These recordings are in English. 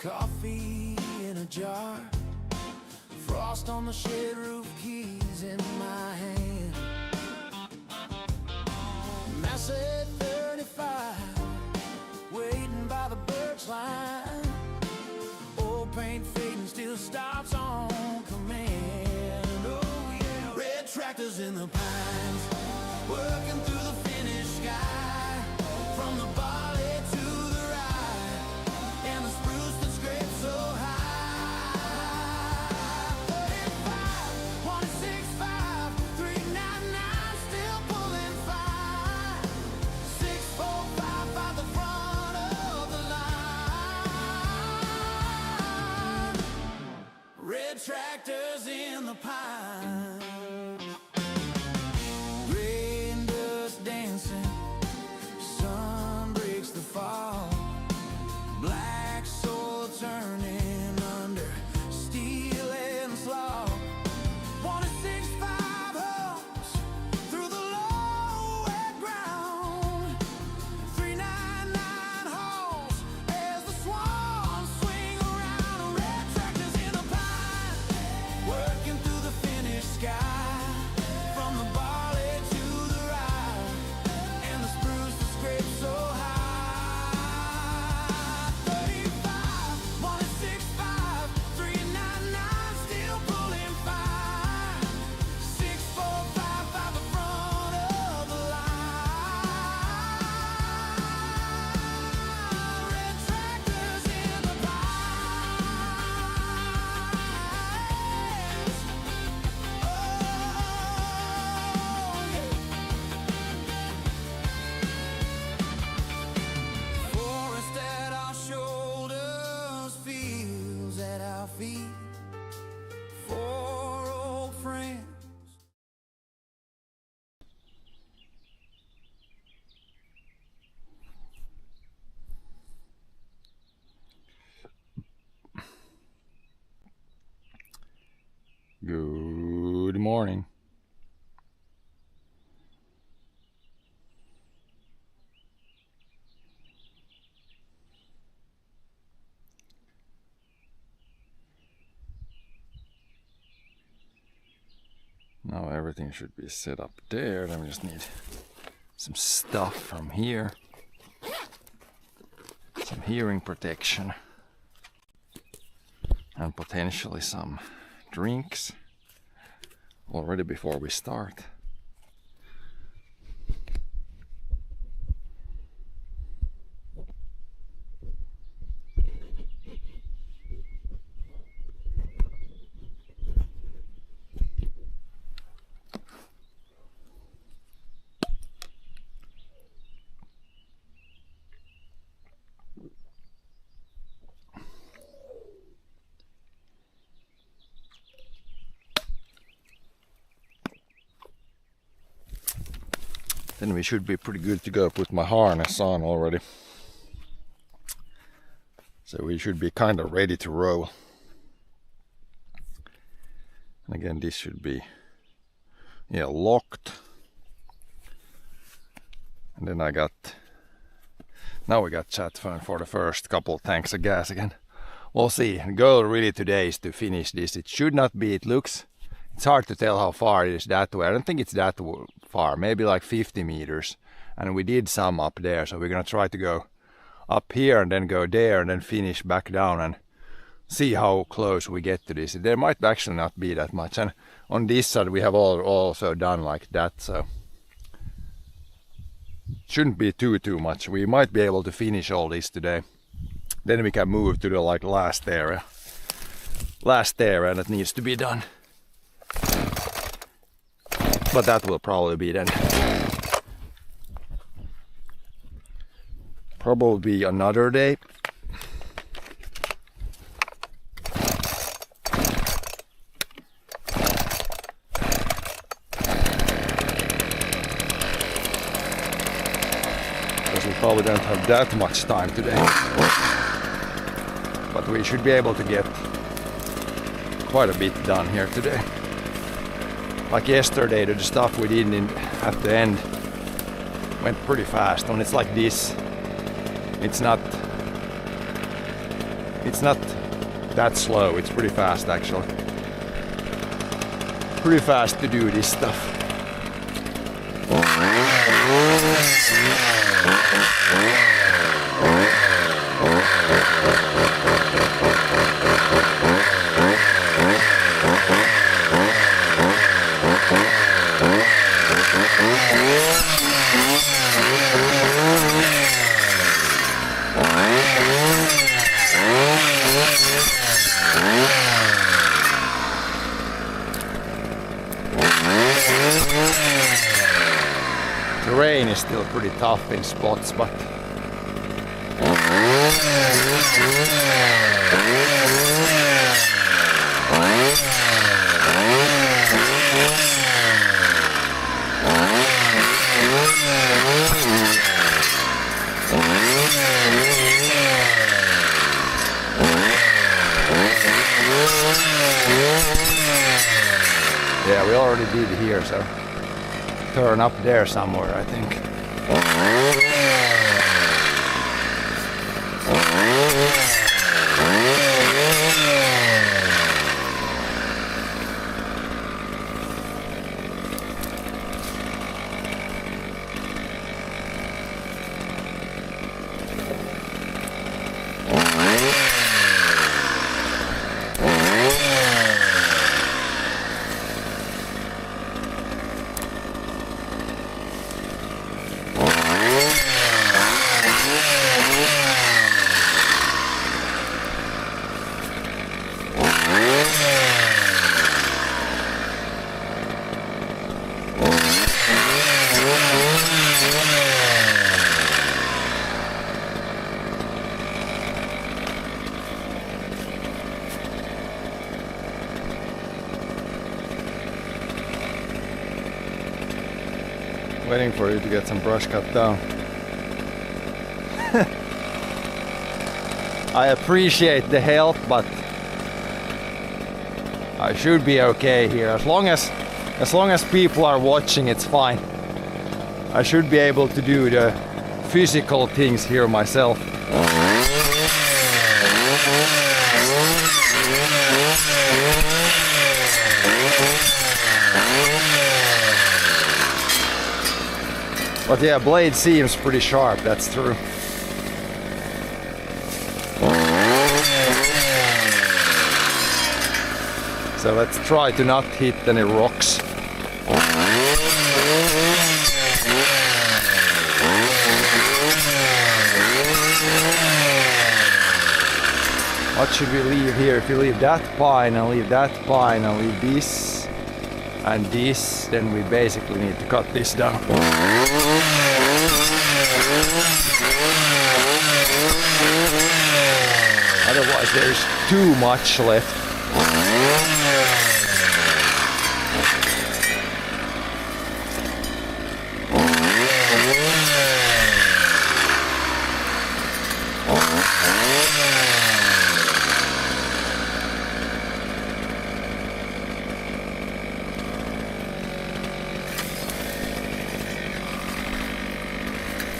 Coffee in a jar, frost on the shed roof, keys in my hand. Massey 35, waiting by the birch line. Old paint fading, still stops on command. Oh yeah, red tractors in the pines, working through the finished sky. From the barley to the rye, and the spruce that scrapes so high. 35, 165, 399, still pulling fine. 645 by the front of the line. Red tractors in the pine. Rain dust dancing, sun breaks the fall. Black soil turning under steel and slaw. 165 holes through the low wet ground. 399 holes as the swans swing around. Red tractors in the pine, working through the finished sky. From the barley to the rye, and the spruce that scrapes so high. 35, 165, 399, still pulling fine. 645 by the front of the line. Red tractors in the pines. Oh, yeah. Forest at our shoulders, fields at our feet. Four old friends. Good morning. Now everything should be set up there. Then we just need some stuff from here. Some hearing protection. And potentially some drinks already before we start. Then we should be pretty good to go. Put my harness on already. So we should be kind of ready to roll. And again, this should be locked. And then now we got chat phone for the first couple tanks of gas again. We'll see. The goal really today is to finish this. It should not be, it's hard to tell how far it is that way. I don't think it's that far, maybe like 50 meters. And we did some up there, so we're gonna try to go up here and then go there and then finish back down and see how close we get to this. There might actually not be that much. And on this side we have also done like that, so shouldn't be too much. We might be able to finish all this today. Then we can move to the last area that needs to be done. But that will probably be then. Probably another day. Because we probably don't have that much time today. But we should be able to get quite a bit done here today. Like yesterday, the stuff we did at the end went pretty fast. When it's like this, it's not It's not that slow, it's pretty fast actually. Pretty fast to do this stuff. Terrain is still pretty tough in spots, but yeah, we already did here, so turn up there somewhere, I think. Waiting for you to get some brush cut down. I appreciate the help, but I should be okay here. As long as people are watching, it's fine. I should be able to do the physical things here myself. But yeah, blade seems pretty sharp, that's true. So let's try to not hit any rocks. What should we leave here? If you leave that pine and leave that pine and leave this and this, then we basically need to cut this down. Otherwise there's too much left.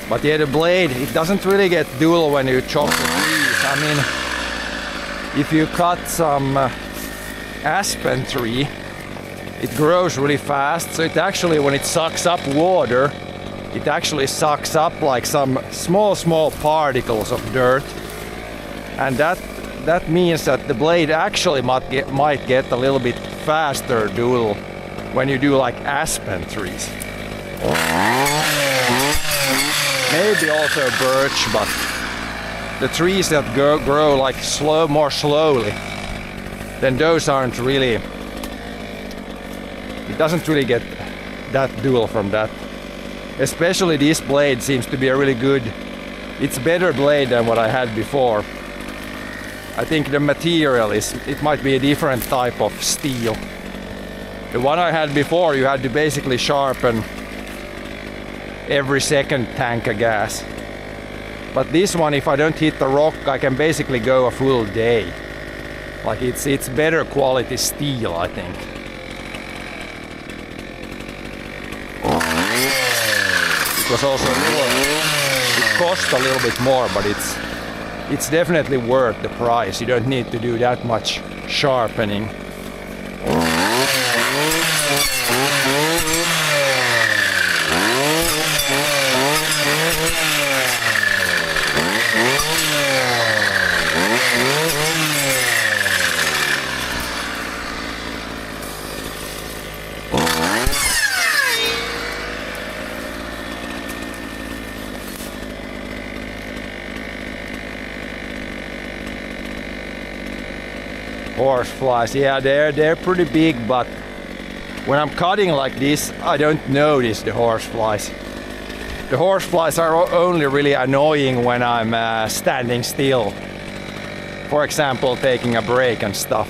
But yeah, the blade, it doesn't really get dull when you chop the trees. I mean, if you cut some aspen tree, it grows really fast. So it actually, when it sucks up water, it actually sucks up like some small particles of dirt. And that means that the blade actually might get a little bit faster dull when you do like aspen trees. Maybe also birch, but the trees that grow like more slowly, then those aren't really, it doesn't really get that dull from that. Especially this blade seems to be a really good, it's better blade than what I had before. I think the material it might be a different type of steel. The one I had before, you had to basically sharpen every second tank of gas. But this one, if I don't hit the rock, I can basically go a full day. Like it's better quality steel, I think. It was also more, it cost a little bit more, but it's definitely worth the price. You don't need to do that much sharpening. Horseflies, yeah, they're pretty big, but when I'm cutting like this, I don't notice the horseflies. The horseflies are only really annoying when I'm standing still. For example, taking a break and stuff.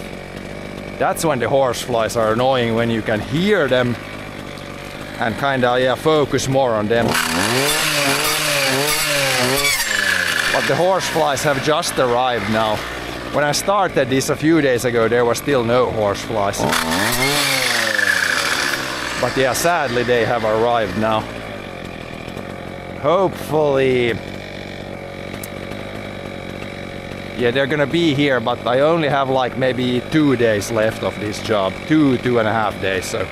That's when the horseflies are annoying, when you can hear them and kinda focus more on them. But the horseflies have just arrived now. When I started this a few days ago, there were still no horseflies. But yeah, sadly they have arrived now. Hopefully, yeah, they're gonna be here, but I only have like maybe 2 days left of this job. 2.5 days, so.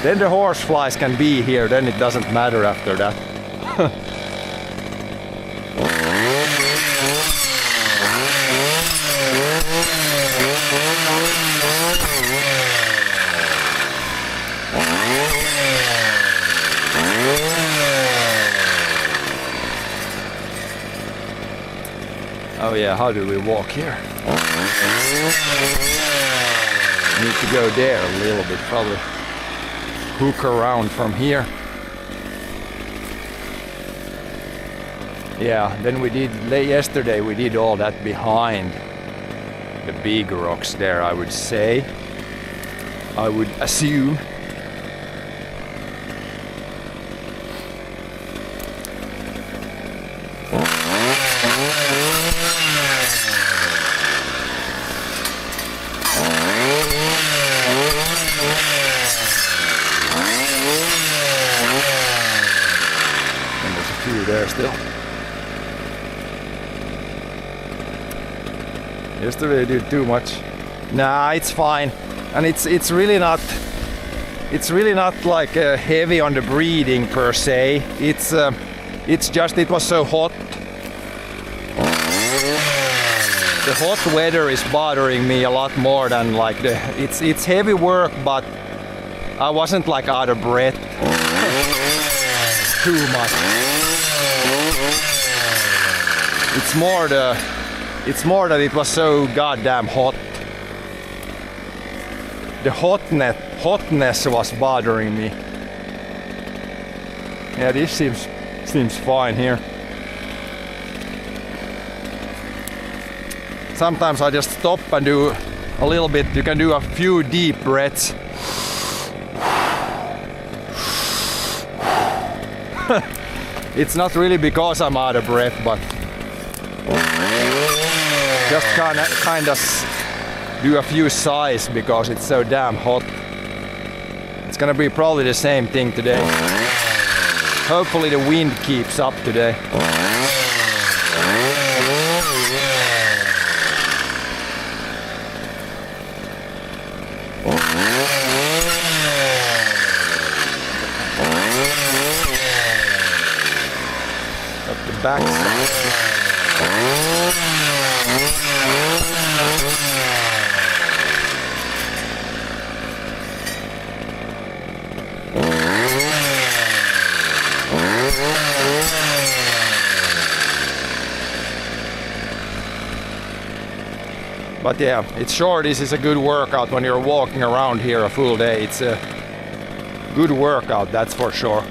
Then the horseflies can be here, then it doesn't matter after that. Oh yeah, how do we walk here? Need to go there a little bit, probably hook around from here. Yeah, then we did, yesterday we did all that behind the big rocks there, I would say. I would assume. And there's a few there still. Yesterday I did too much. Nah, it's fine, and it's really not like heavy on the breeding per se. It's just it was so hot. The hot weather is bothering me a lot more than like it's heavy work, but I wasn't like out of breath too much. It's more that it was so goddamn hot. The hotness was bothering me. Yeah, this seems fine here. Sometimes I just stop and do a little bit. You can do a few deep breaths. It's not really because I'm out of breath, but just kind of do a few sighs because it's so damn hot. It's gonna be probably the same thing today. Hopefully the wind keeps up today. Up the backside. But yeah, it's sure this is a good workout when you're walking around here a full day. It's a good workout, that's for sure.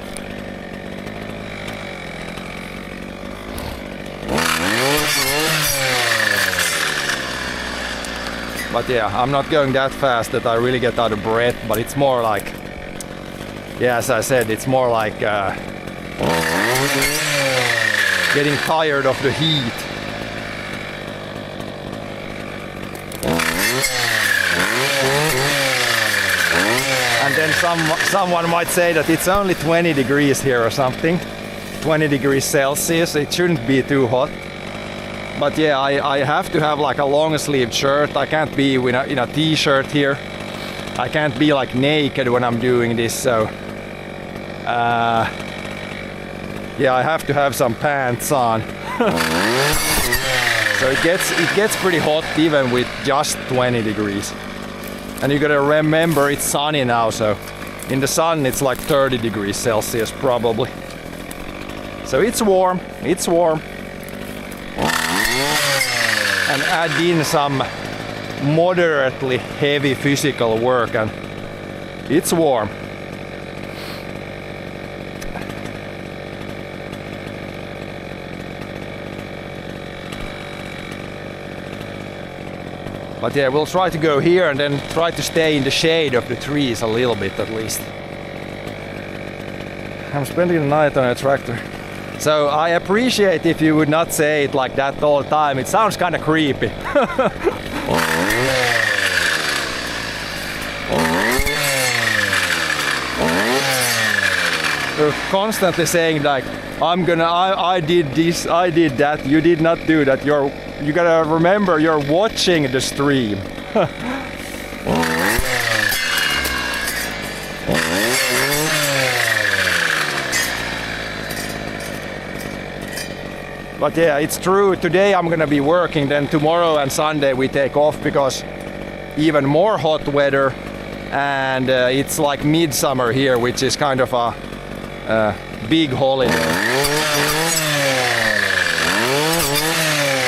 But yeah, I'm not going that fast that I really get out of breath, but it's more like, yeah, as I said, it's more like getting tired of the heat. And then someone might say that it's only 20 degrees here or something. 20 degrees Celsius, it shouldn't be too hot. But yeah, I have to have like a long sleeved shirt. I can't be in a t-shirt here. I can't be like naked when I'm doing this, so yeah, I have to have some pants on. So it gets pretty hot even with just 20 degrees. And you gotta remember it's sunny now, so in the sun it's like 30 degrees Celsius probably. So it's warm, it's warm. And add in some moderately heavy physical work and it's warm. But yeah, we'll try to go here and then try to stay in the shade of the trees a little bit at least. I'm spending the night on a tractor. So I appreciate if you would not say it like that all the time. It sounds kind of creepy. You're constantly saying like, I did this, I did that, you did not do that. You gotta remember you're watching the stream. But yeah, it's true. Today I'm gonna be working, then tomorrow and Sunday we take off because even more hot weather, and it's like midsummer here, which is kind of a big holiday.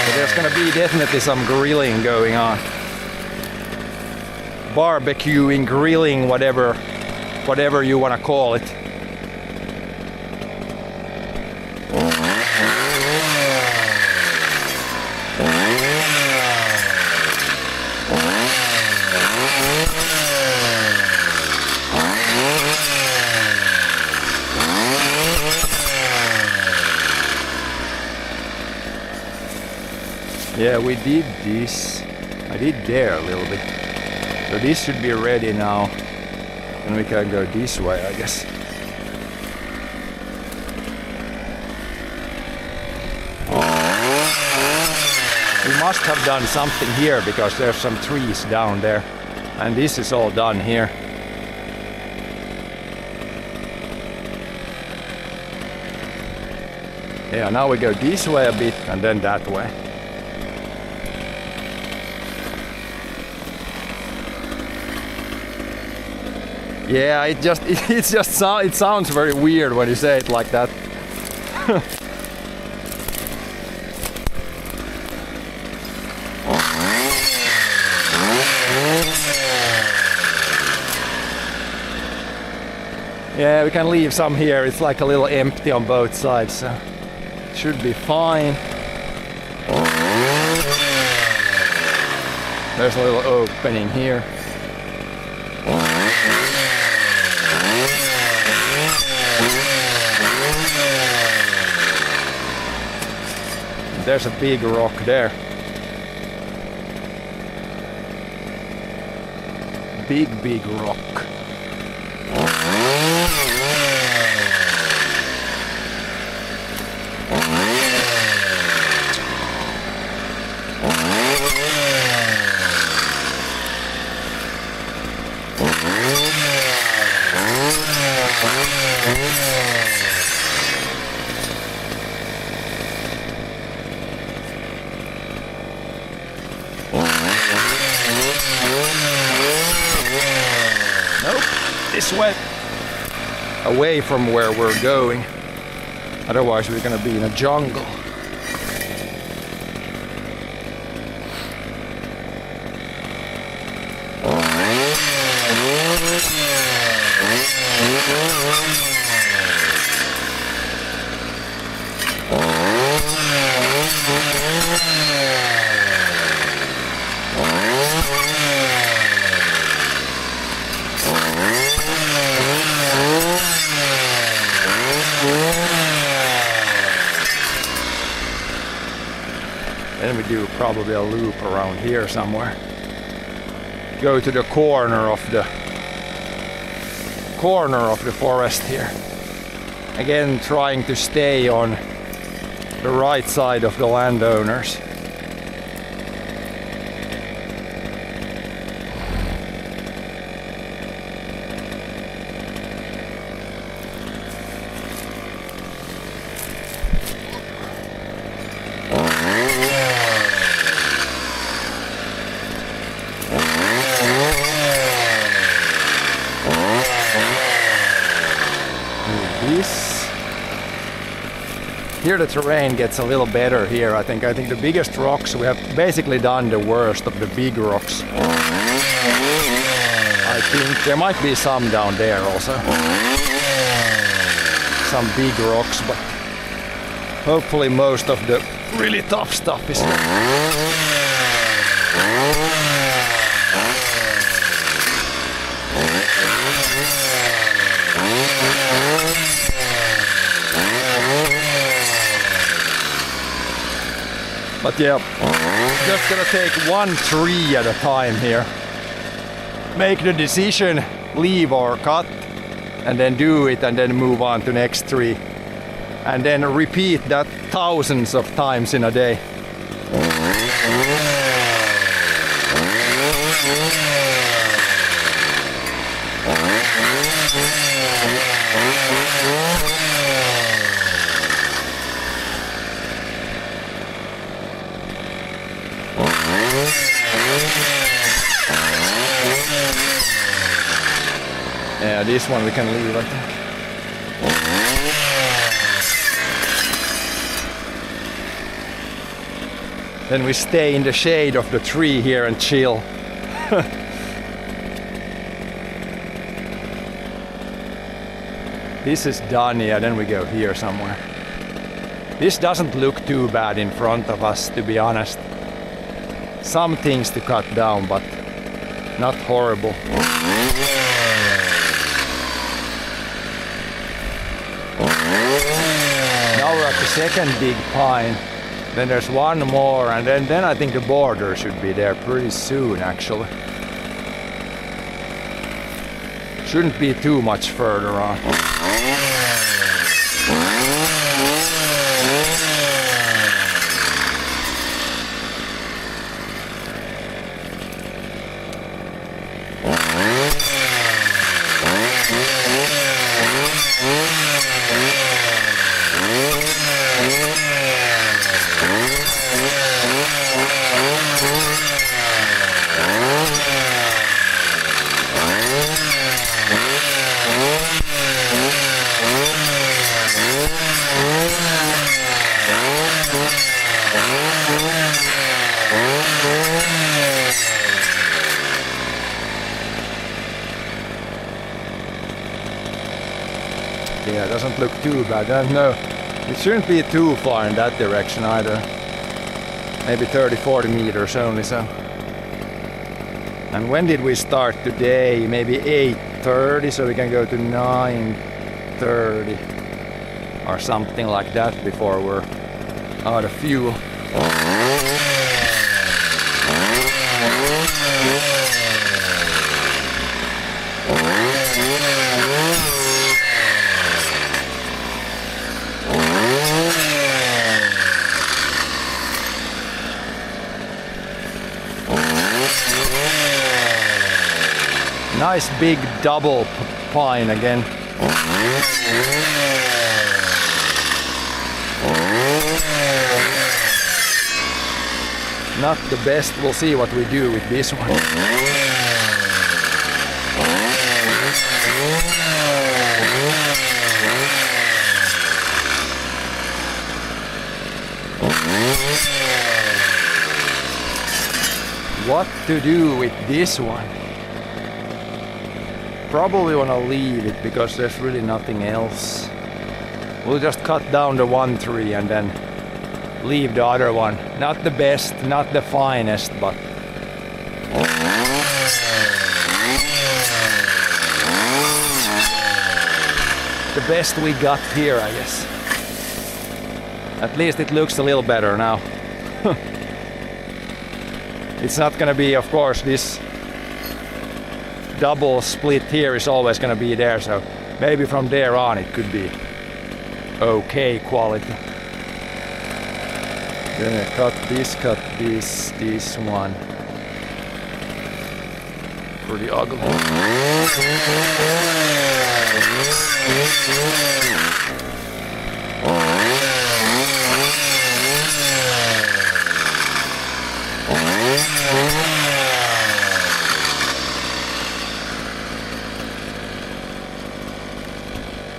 So there's gonna be definitely some grilling going on. Barbecuing, grilling, whatever you wanna call it. Yeah, we did this. I did there a little bit. So this should be ready now. And we can go this way, I guess. We must have done something here because there's some trees down there. And this is all done here. Yeah, now we go this way a bit and then that way. Yeah, it sounds very weird when you say it like that. Yeah, we can leave some here. It's like a little empty on both sides, so it should be fine. There's a little opening here. There's a big rock there. Big rock. This way, away from where we're going. Otherwise we're gonna be in a jungle. Then we do probably a loop around here somewhere. Go to the corner of the corner of the forest here. Again, trying to stay on the right side of the landowners. Here the terrain gets a little better here. I think the biggest rocks, we have basically done the worst of the big rocks. I think there might be some down there also. Some big rocks, but hopefully most of the really tough stuff is But yeah, just gonna take one tree at a time here. Make the decision, leave or cut, and then do it and then move on to next tree. And then repeat that thousands of times in a day. Yeah, this one we can leave, I think. Then we stay in the shade of the tree here and chill. This is done, yeah, then we go here somewhere. This doesn't look too bad in front of us, to be honest. Some things to cut down, but not horrible. Now we're at the second big pine. Then there's one more, and then I think the border should be there pretty soon, actually. Shouldn't be too much further on. Yeah, it doesn't look too bad. No, it shouldn't be too far in that direction either. Maybe 30-40 meters only, so. And when did we start today? Maybe 8:30, so we can go to 9:30 or something like that before we're out of fuel. Nice big double pine again. Not the best, we'll see what we do with this one. What to do with this one? Probably wanna leave it because there's really nothing else. We'll just cut down the one tree and then leave the other one. Not the best, not the finest, but the best we got here, I guess. At least it looks a little better now. It's not gonna be, of course, this double split here is always going to be there, so maybe from there on it could be okay quality. Then cut this one. Pretty ugly.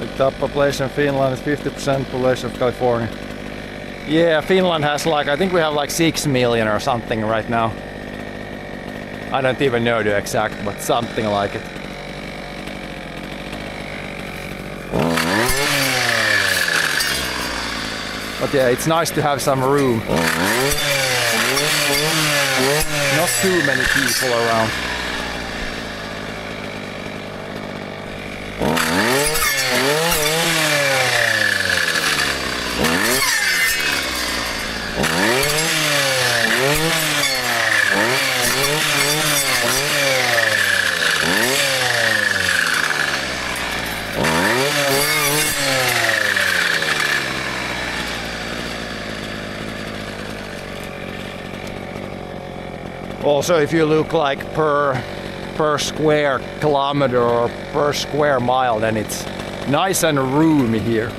The top population of Finland is 50% population of California. Yeah, Finland has like, I think we have like 6 million or something right now. I don't even know the exact, but something like it. But yeah, it's nice to have some room. Not too many people around. Also, if you look like per square kilometer or per square mile, then it's nice and roomy here.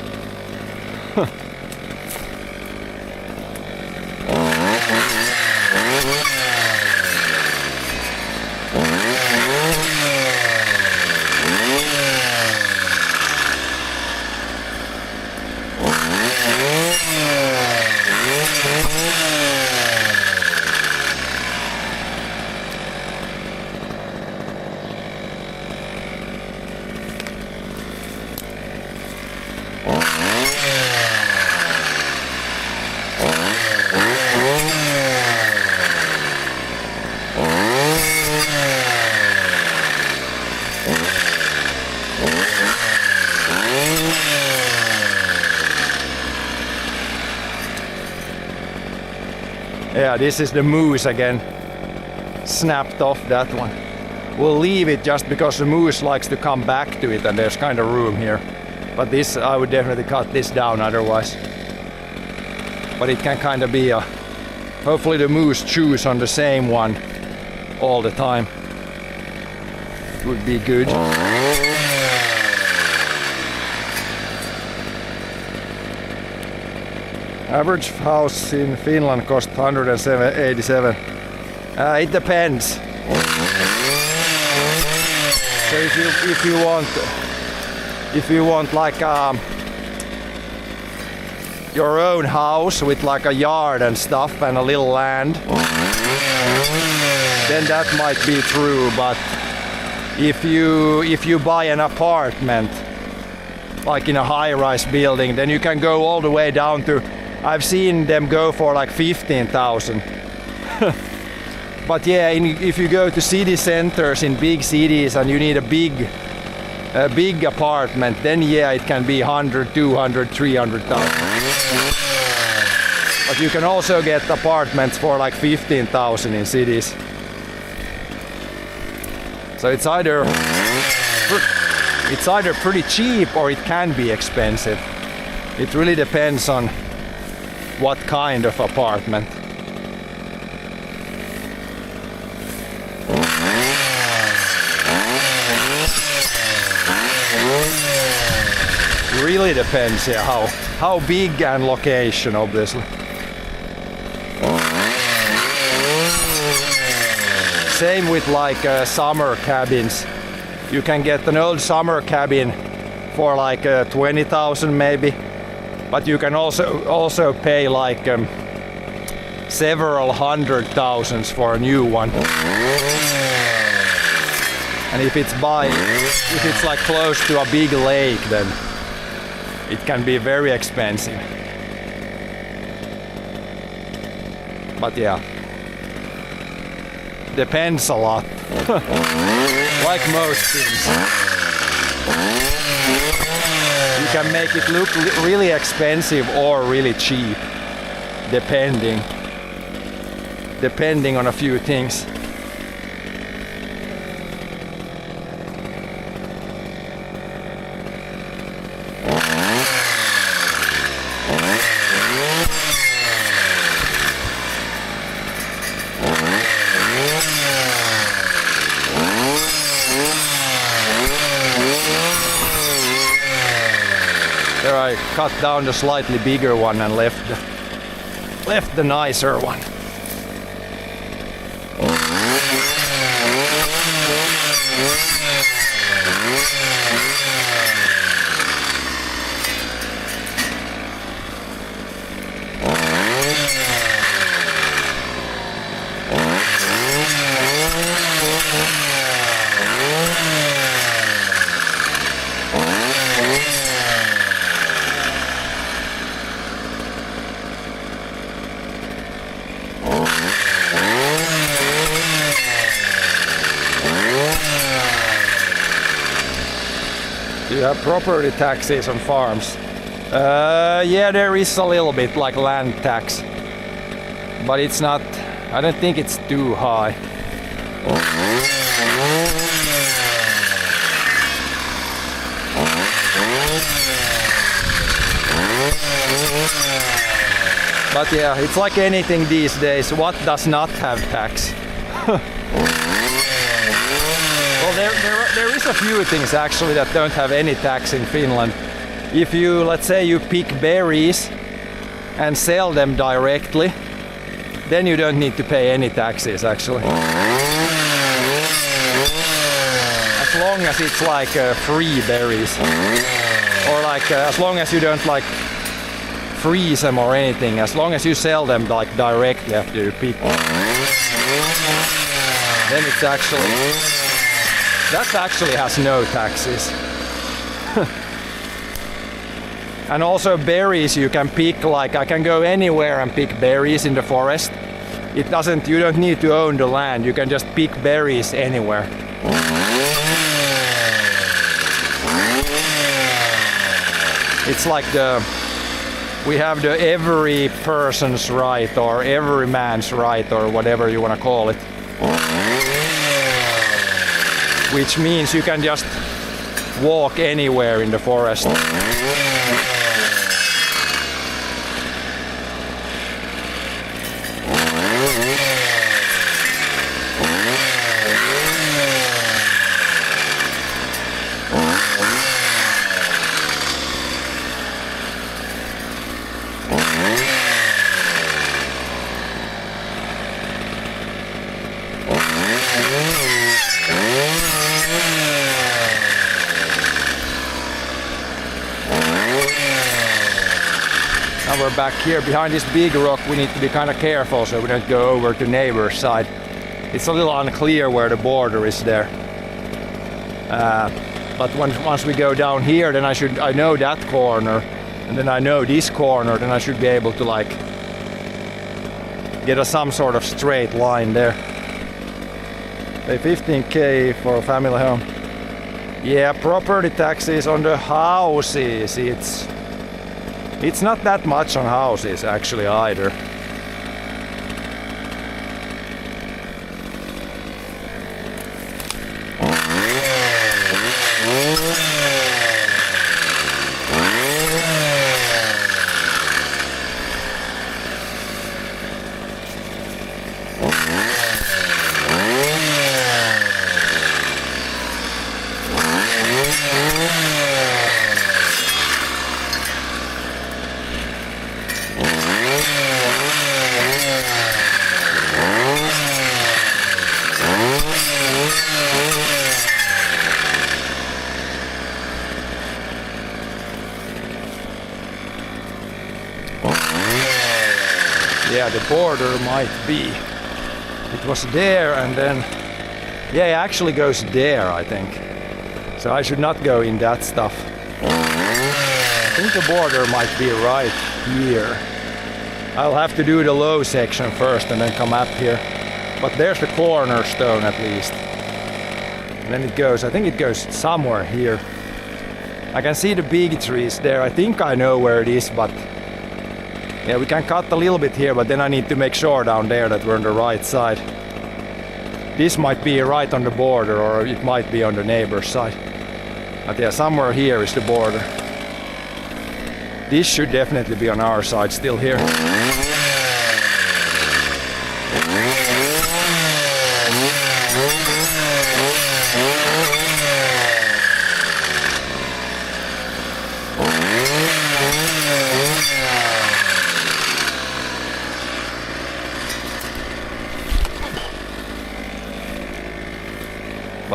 Yeah, this is the moose again. Snapped off that one. We'll leave it just because the moose likes to come back to it and there's kind of room here. But this, I would definitely cut this down otherwise. But it can kind of be a... Hopefully the moose chews on the same one all the time. It would be good. Average house in Finland cost 187. It depends. So if you want like your own house with like a yard and stuff and a little land, then that might be true. But if you buy an apartment like in a high-rise building, then you can go all the way down to, I've seen them go for like 15,000. But yeah, if you go to city centers in big cities and you need a big apartment, then yeah, it can be 100, 200, 300,000. But you can also get apartments for like 15,000 in cities. So it's either pretty cheap or it can be expensive. It really depends on what kind of apartment. Really depends, yeah, how big and location, obviously. Same with like summer cabins. You can get an old summer cabin for like 20,000 maybe, but you can also pay like several hundred thousands for a new one. And if it's like close to a big lake, then it can be very expensive. But yeah, depends a lot. Like most things. You can make it look really expensive or really cheap, depending on a few things. I cut down the slightly bigger one and left the nicer one. Do you have property taxes on farms? Yeah, there is a little bit like land tax, but it's not, I don't think it's too high. But yeah, it's like anything these days, what does not have tax? Well, there is a few things actually that don't have any tax in Finland. If you, let's say you pick berries and sell them directly, then you don't need to pay any taxes actually. As long as it's like free berries. Or like as long as you don't like freeze them or anything, as long as you sell them like directly after you pick them. Then it's actually, that actually has no taxes. And also berries you can pick, like I can go anywhere and pick berries in the forest. It doesn't, you don't need to own the land, you can just pick berries anywhere. It's like we have the every person's right or every man's right or whatever you want to call it. Which means you can just walk anywhere in the forest. Now we're back here behind this big rock. We need to be kind of careful so we don't go over to neighbor's side. It's a little unclear where the border is there. But once we go down here, then I know that corner, and then I know this corner, then I should be able to like get some sort of straight line there. Pay 15k for a family home. Yeah, property taxes on the houses, it's not that much on houses actually either. Yeah, the border might be. It was there and then, yeah, it actually goes there, I think. So I should not go in that stuff. I think the border might be right here. I'll have to do the low section first and then come up here. But there's the cornerstone at least. And then it goes, I think it goes somewhere here. I can see the big trees there. I think I know where it is, but yeah, we can cut a little bit here, but then I need to make sure down there that we're on the right side. This might be right on the border, or it might be on the neighbor's side. But yeah, somewhere here is the border. This should definitely be on our side still here.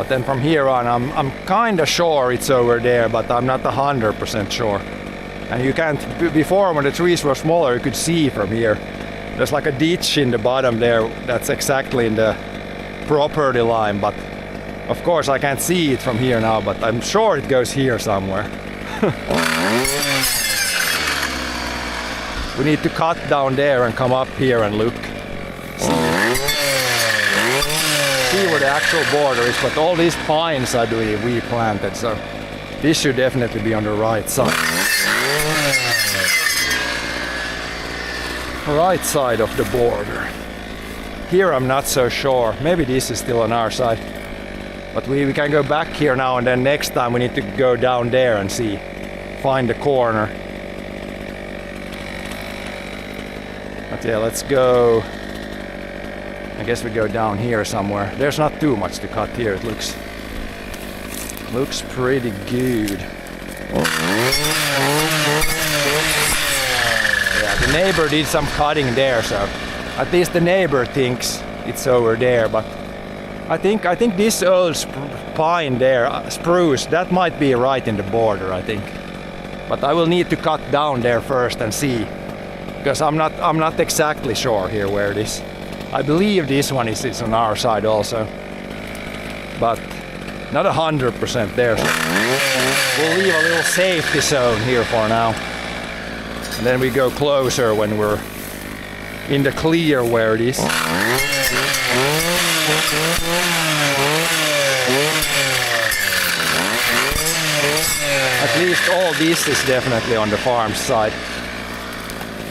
But then from here on, I'm kinda sure it's over there, but I'm not 100% sure. And you can't, before when the trees were smaller, you could see from here. There's like a ditch in the bottom there that's exactly in the property line, but of course I can't see it from here now, but I'm sure it goes here somewhere. We need to cut down there and come up here and look. See where the actual border is, but all these pines I believe we planted, so this should definitely be on the right side. Right side of the border. Here I'm not so sure. Maybe this is still on our side. But we can go back here now, and then next time we need to go down there and see. Find the corner. But yeah, let's go. I guess we go down here somewhere. There's not too much to cut here. It looks pretty good. Yeah, the neighbor did some cutting there, so at least the neighbor thinks it's over there. But I think this old pine there, spruce, that might be right in the border, I think. But I will need to cut down there first and see, because I'm not exactly sure here where it is. I believe this one is on our side also, but not 100% there. So we'll leave a little safety zone here for now, and then we go closer when we're in the clear where it is. At least all this is definitely on the farm side.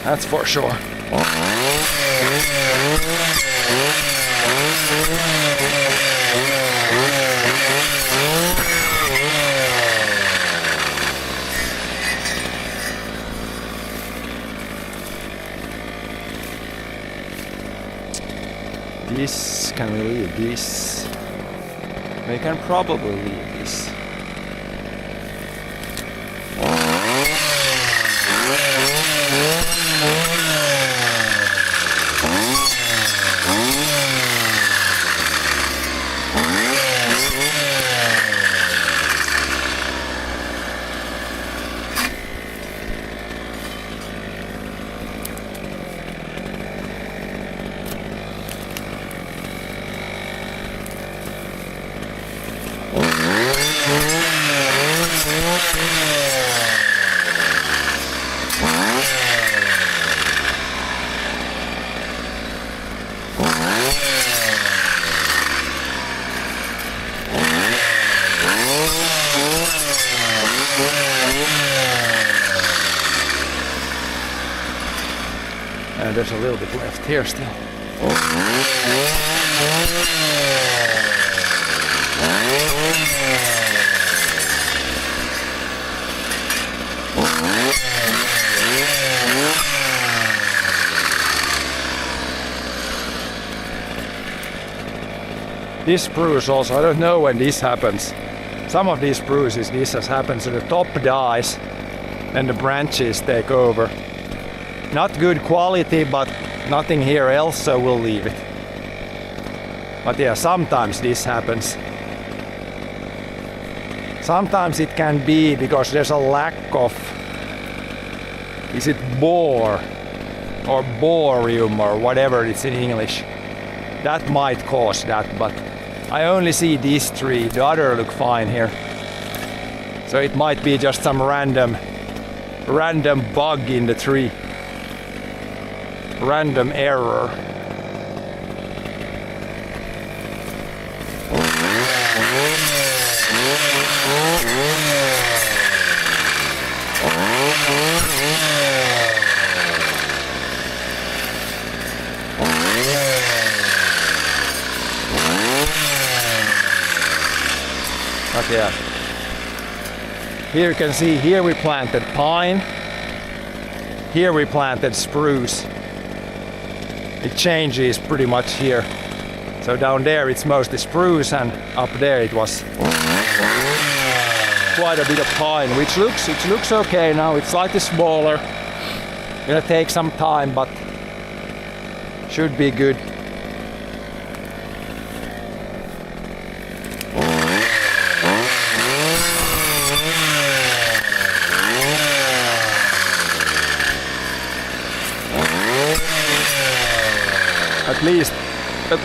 That's for sure. This, can we leave this? We can probably leave this. And there's a little bit left here still. This spruce also, I don't know when this happens. Some of these spruces, this has happened, so the top dies and the branches take over. Not good quality, but nothing here else, so we'll leave it. But yeah, sometimes this happens. Sometimes it can be because there's a lack of, is it bore or borium or whatever it's in English. That might cause that, but I only see these three. The other look fine here. So it might be just some random bug in the tree. Random error. Okay. Yeah. Here you can see, here we planted pine. Here we planted spruce. It changes pretty much here. So down there it's mostly spruce, and up there it was quite a bit of pine, which looks okay now. It's slightly smaller. Gonna take some time, but should be good. At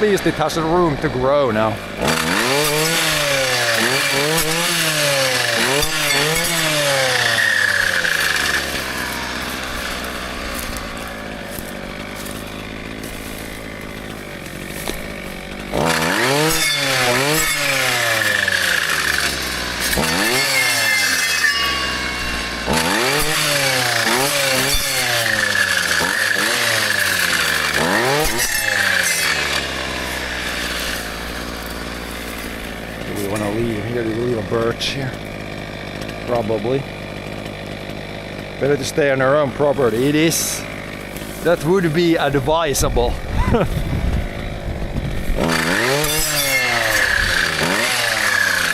least it has a room to grow now. Birch here. Probably. Better to stay on our own property. It is. That would be advisable.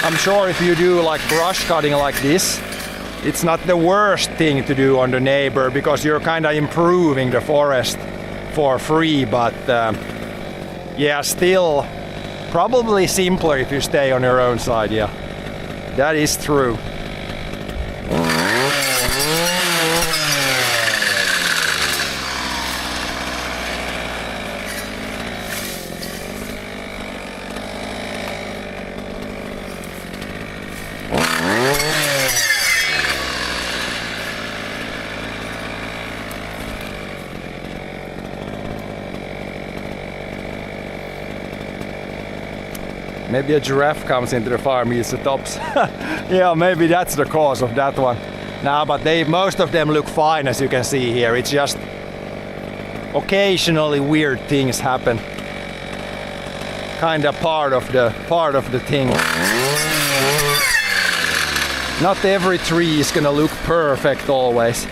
I'm sure if you do like brush cutting like this, it's not the worst thing to do on the neighbor because you're kind of improving the forest for free, but yeah, still probably simpler if you stay on your own side, yeah. That is true. Maybe a giraffe comes into the farm, eats the tops. Yeah, maybe that's the cause of that one. No, but most of them look fine, as you can see here. It's just occasionally weird things happen. Kind of part of the thing. Not every tree is gonna look perfect always.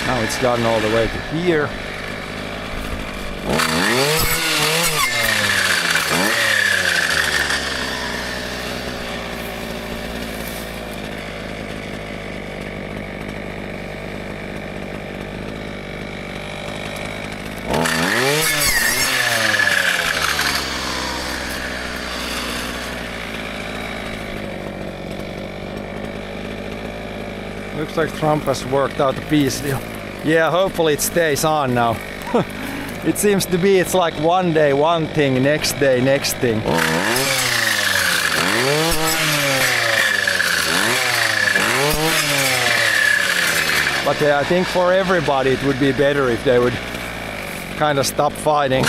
Now it's gotten all the way to here. Looks like Trump has worked out a peace deal. Yeah, hopefully it stays on now. It seems to be, it's like one day one thing, next day next thing. But yeah, I think for everybody it would be better if they would kind of stop fighting.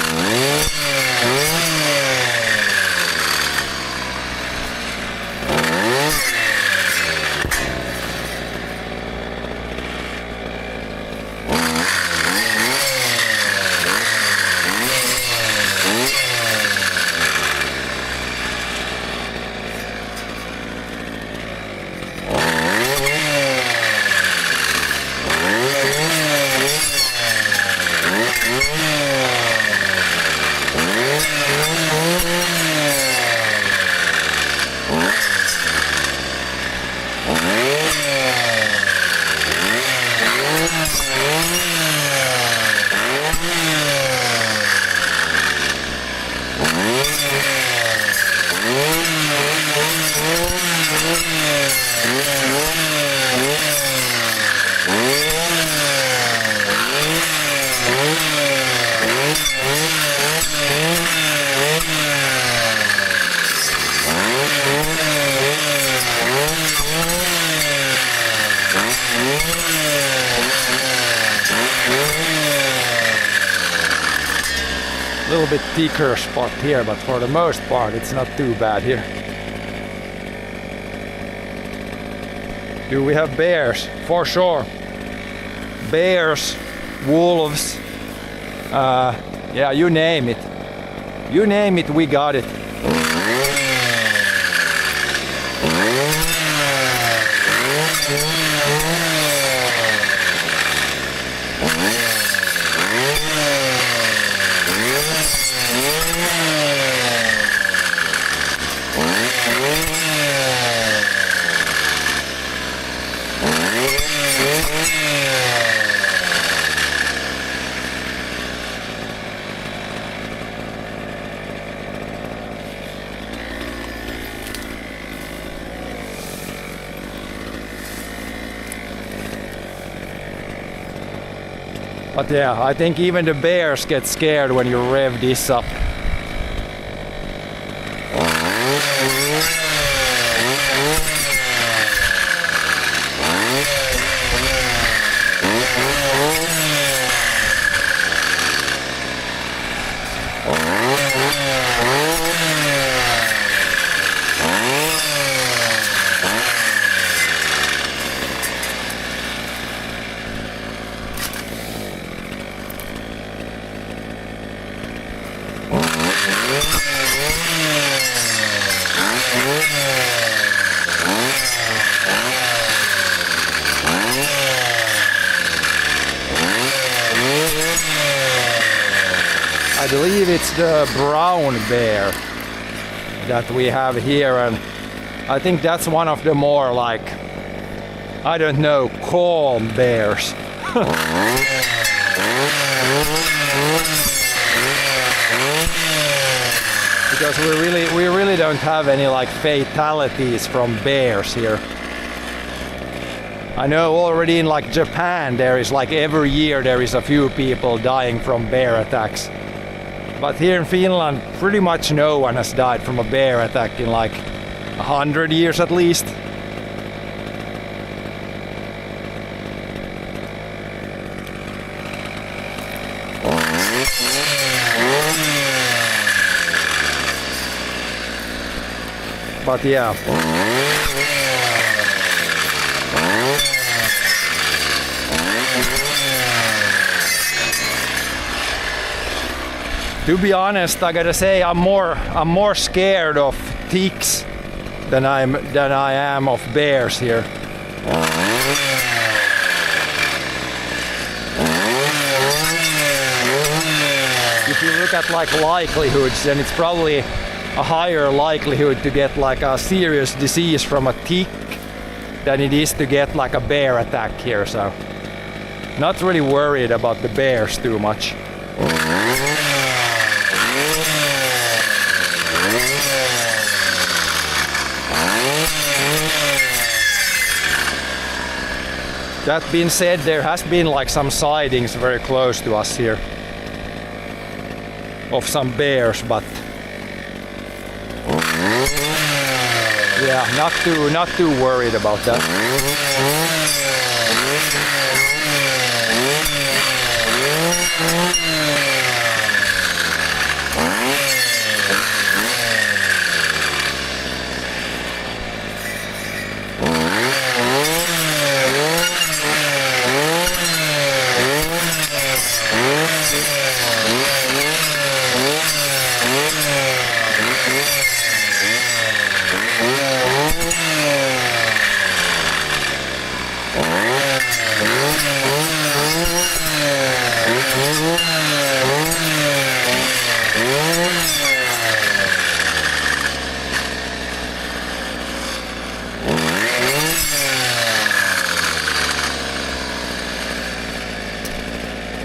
A little bit thicker spot here, but for the most part it's not too bad here. Do we have bears? For sure. Bears, wolves, yeah, you name it. You name it, we got it. But yeah, I think even the bears get scared when you rev this up. I believe it's the brown bear that we have here, and I think that's one of the more like, I don't know, calm bears. Because we really don't have any like fatalities from bears here. I know already in like Japan there is like every year there is a few people dying from bear attacks. But here in Finland pretty much no one has died from a bear attack in like 100 years at least. But yeah. To be honest, I gotta say I'm more scared of ticks than I am of bears here. If you look at like likelihoods, then it's probably a higher likelihood to get like a serious disease from a tick than it is to get like a bear attack here, so not really worried about the bears too much. That being said, there has been like some sightings very close to us here of some bears, but yeah, not too worried about that.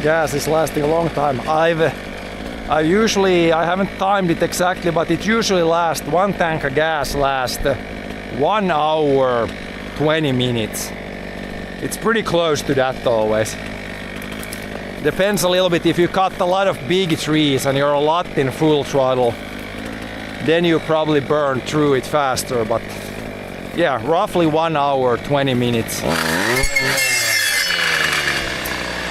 Gas is lasting a long time. I haven't timed it exactly, but it usually lasts, one tank of gas lasts 1 hour 20 minutes. It's pretty close to that always. Depends a little bit, if you cut a lot of big trees and you're a lot in full throttle, then you probably burn through it faster, but yeah, roughly 1 hour 20 minutes.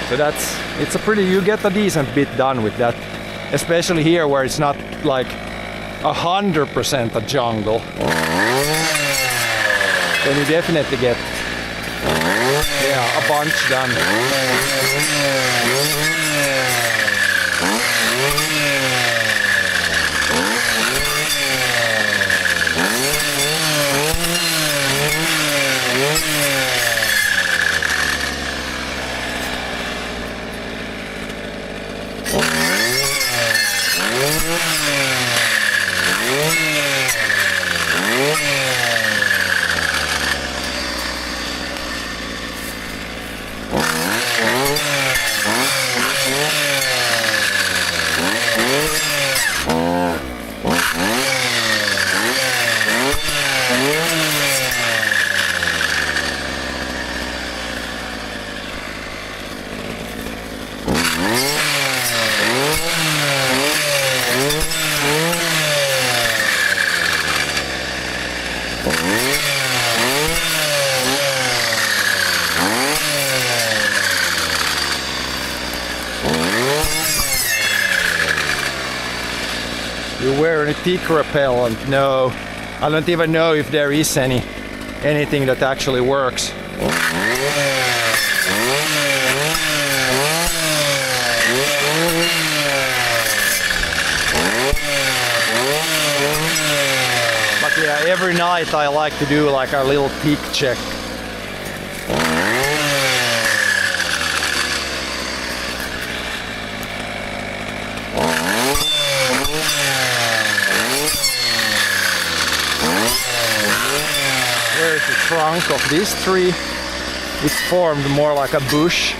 So it's a pretty, you get a decent bit done with that, especially here where it's not like 100% a jungle. Then you definitely get a bunch done. tick repellent, no. I don't even know if there is anything that actually works. But yeah, every night I like to do like a little tick check. There's the trunk of this tree. It's formed more like a bush.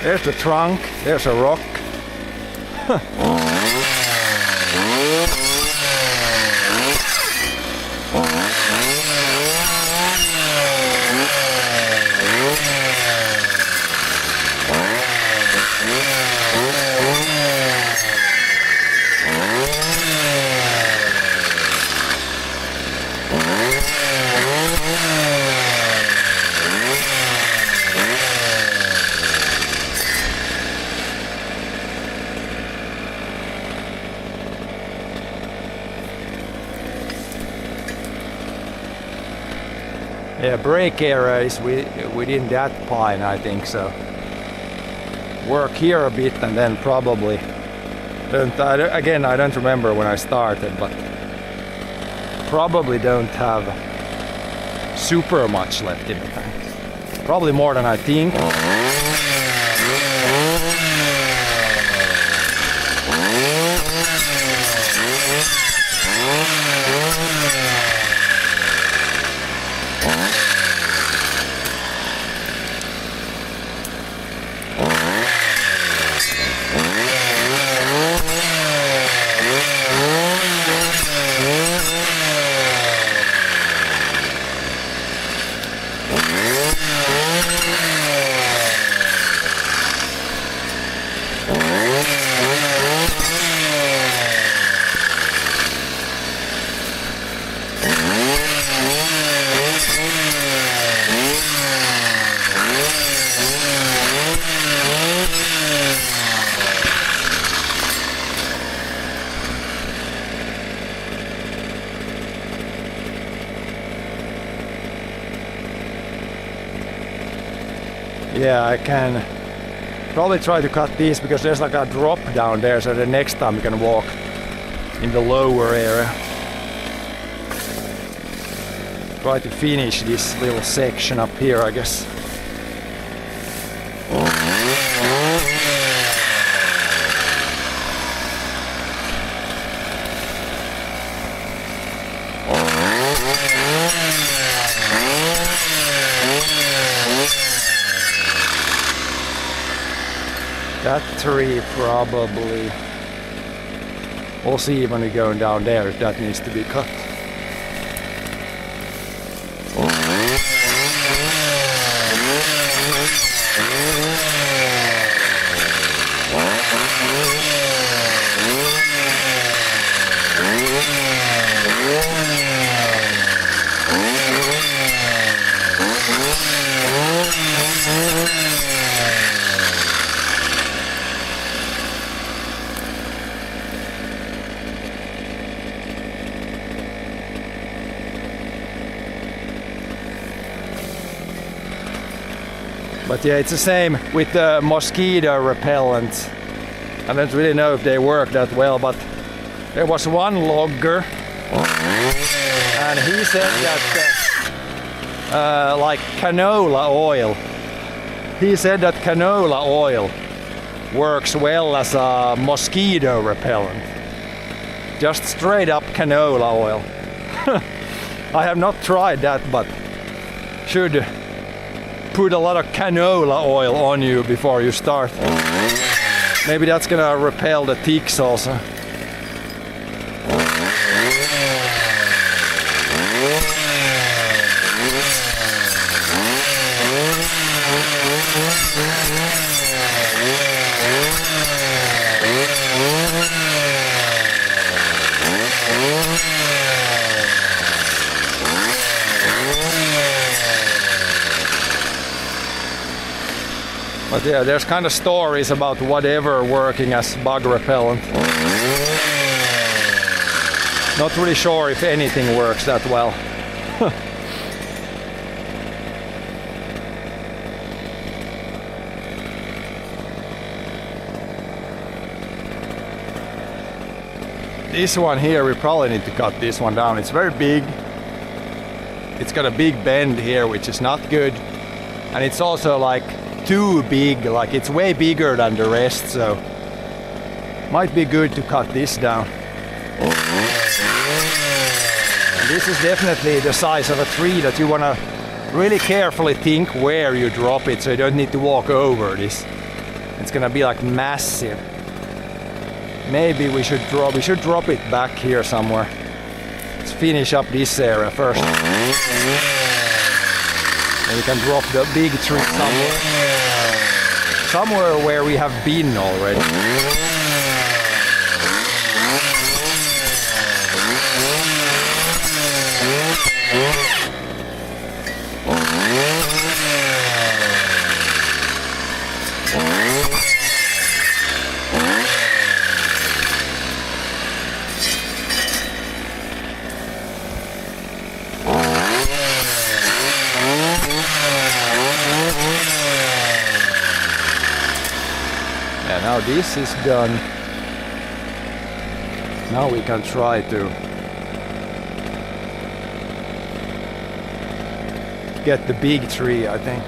There's the trunk, there's a rock. Yeah, brake area is within that pine, I think so. Work here a bit and then probably again, I don't remember when I started, but probably don't have super much left in the tank. Probably more than I think. Yeah, I can probably try to cut these because there's like a drop down there, so the next time we can walk in the lower area. Try to finish this little section up here, I guess. That tree probably, we'll see when we're going down there if that needs to be cut. But yeah, it's the same with the mosquito repellent. I don't really know if they work that well, but there was one logger and he said that like canola oil. He said that canola oil works well as a mosquito repellent. Just straight up canola oil. I have not tried that, but should put a lot of canola oil on you before you start. Maybe that's gonna repel the ticks also. But yeah, there's kind of stories about whatever working as bug repellent. Not really sure if anything works that well. This one here, we probably need to cut this one down. It's very big. It's got a big bend here, which is not good. And it's also like too big, like it's way bigger than the rest, so might be good to cut this down. And this is definitely the size of a tree that you want to really carefully think where you drop it, so you don't need to walk over this. It's gonna be like massive. Maybe we should drop it back here somewhere. Let's finish up this area first. And we can drop the big tree somewhere where we have been already. Now this is done. Now we can try to get the big tree, I think.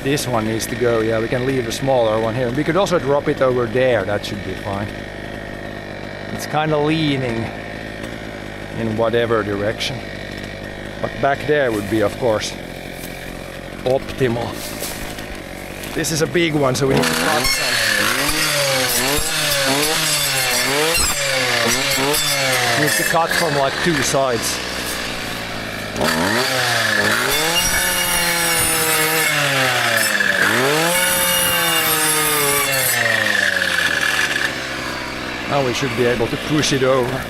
This one needs to go, yeah, we can leave the smaller one here. We could also drop it over there, that should be fine. It's kind of leaning in whatever direction. But back there would be, of course, optimal. This is a big one, so we need to cut some. Need to cut from like two sides. Now we should be able to push it over.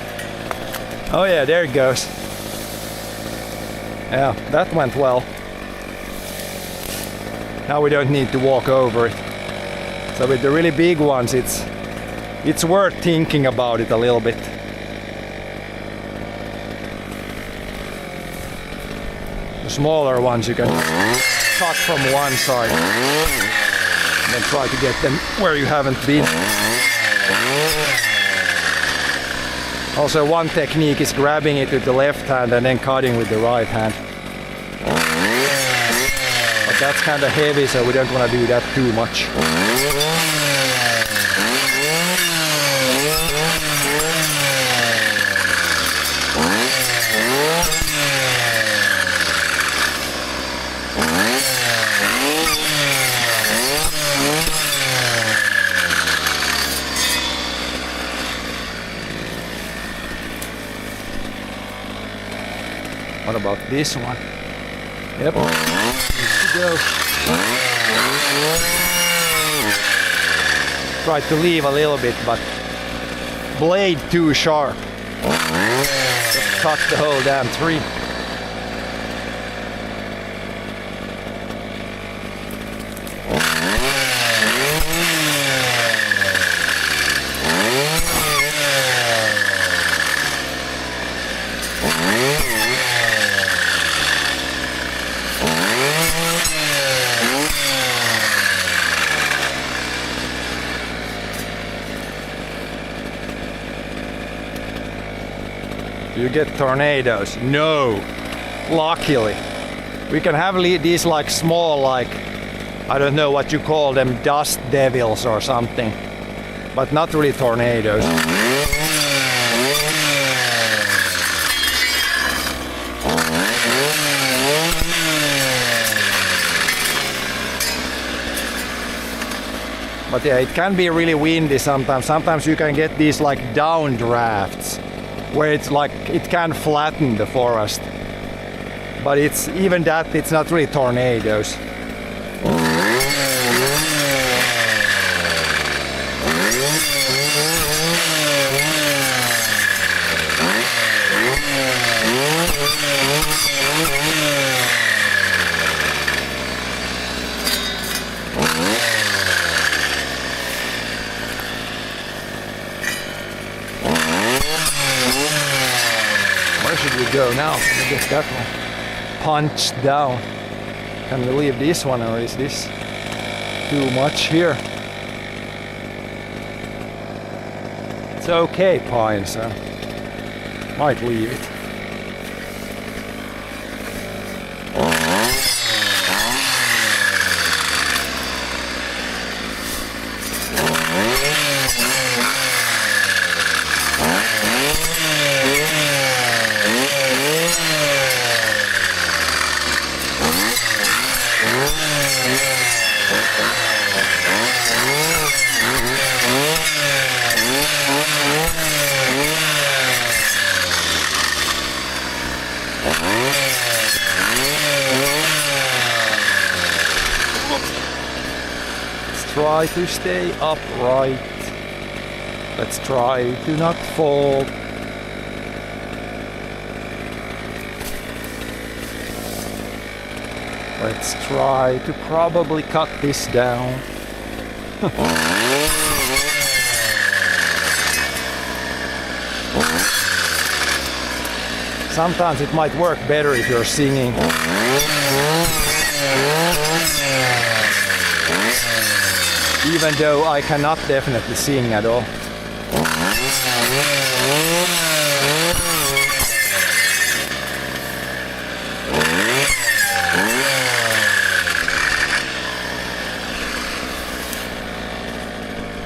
Oh yeah, there it goes. Yeah, that went well. Now we don't need to walk over it. So with the really big ones, it's worth thinking about it a little bit. The smaller ones you can cut from one side and then try to get them where you haven't been. Also, one technique is grabbing it with the left hand and then cutting with the right hand. That's kind of heavy, so we don't want to do that too much. What about this one? Yep. Go. Try to leave a little bit, but blade too sharp. Just cut the whole damn tree. You get tornadoes? No, luckily. We can have these like small, like, I don't know what you call them, dust devils or something, but not really tornadoes. But yeah, it can be really windy sometimes. Sometimes you can get these like downdrafts, where it's like it can flatten the forest, but it's even that it's not really tornadoes. should we go now? Let me get that one punched down. Can we leave this one, or is this too much here? It's okay, pine, so might leave it. Try to stay upright. Let's try to not fall. Let's try to probably cut this down. Sometimes it might work better if you're singing. Even though I cannot definitely sing at all.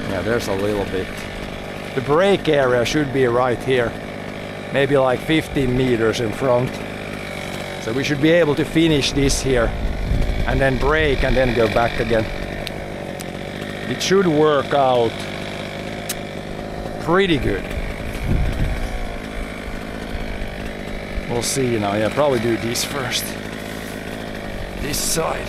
Yeah, there's a little bit. The brake area should be right here. Maybe like 15 meters in front. So we should be able to finish this here. And then brake and then go back again. It should work out pretty good. We'll see now. Yeah, probably do this first. This side.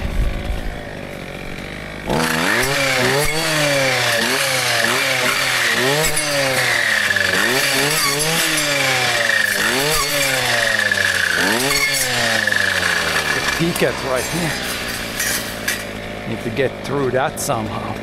The ticket right here. Need to get through that somehow.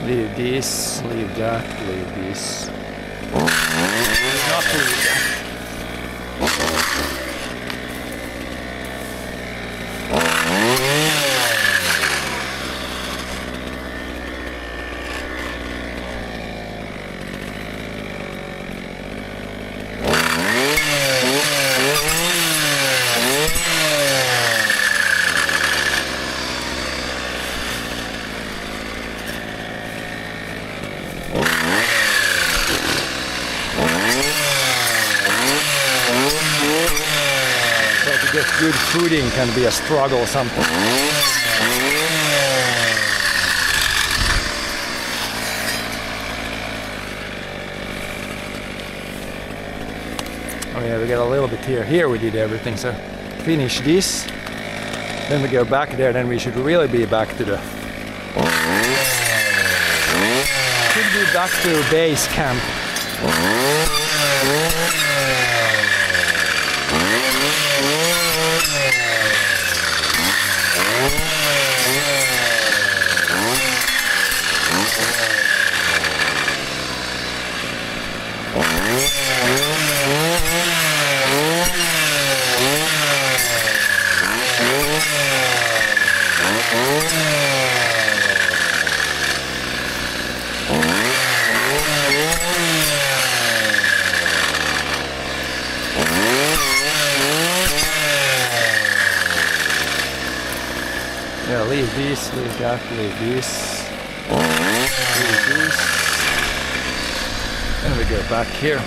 Leave this, leave that, leave this. Not leave that. Good footing can be a struggle sometimes. Oh yeah, we got a little bit here. Here we did everything, so finish this. Then we go back there, then we should really be back to the... Should be back to base camp. Yeah, leave this, leave that, leave this, leave this. Then we go back here.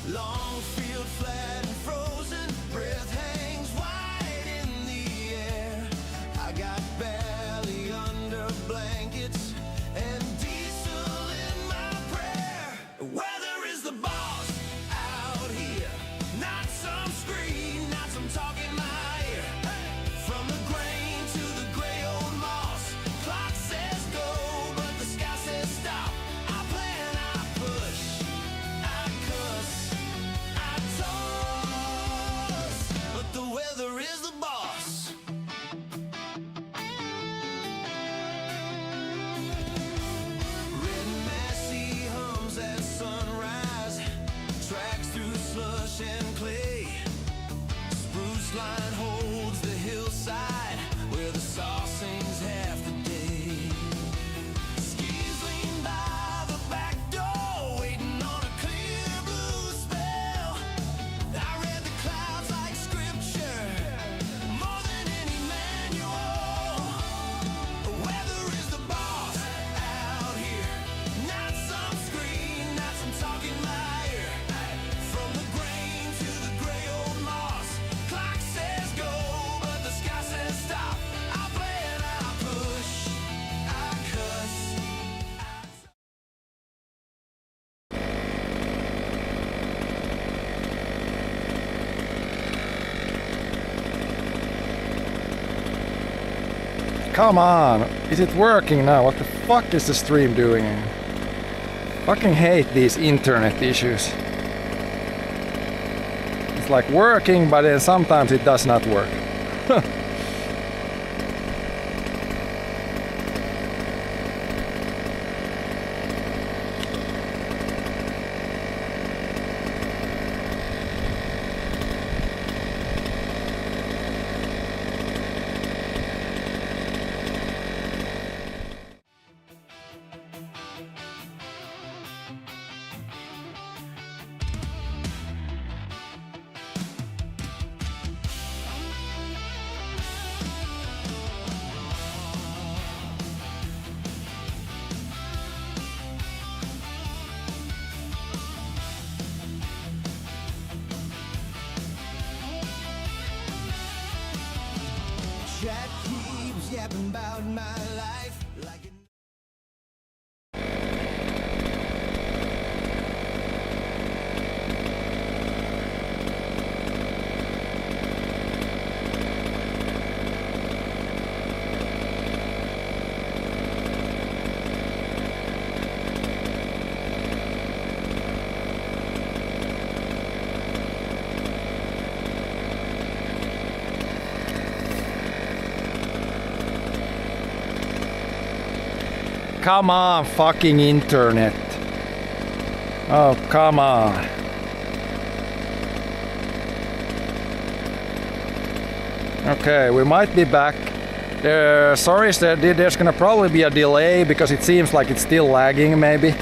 Long field flat and frozen, breath hangs wide in the air. I got belly under blankets and diesel in my prayer. Weather is the boss out here, not some screen, not some talk in my ear. From the grain to the gray old moss, clock says go, but the sky says stop. I plan, I push, I cuss, I toss, but the weather is the boss. Red Massey hums at sunrise, tracks through slush and clay. Spruce line holds the hillside where the saw sings half the day. Skis lean by the back door, waiting on a clear blue spell. I read the clouds like scripture, more than any manual. Weather is the boss out here, not some screen, not some talk in my ear. From the grain to the gray old moss, clock says go, but the sky says stop. I plan, I push, I cuss. Come on, is it working now? What the fuck is the stream doing? Fucking hate these internet issues. It's like working, but then sometimes it does not work. Chat keeps yapping about my life like it. Come on, fucking internet. Oh, come on. Okay, we might be back. Sorry, there's gonna probably be a delay because it seems like it's still lagging maybe.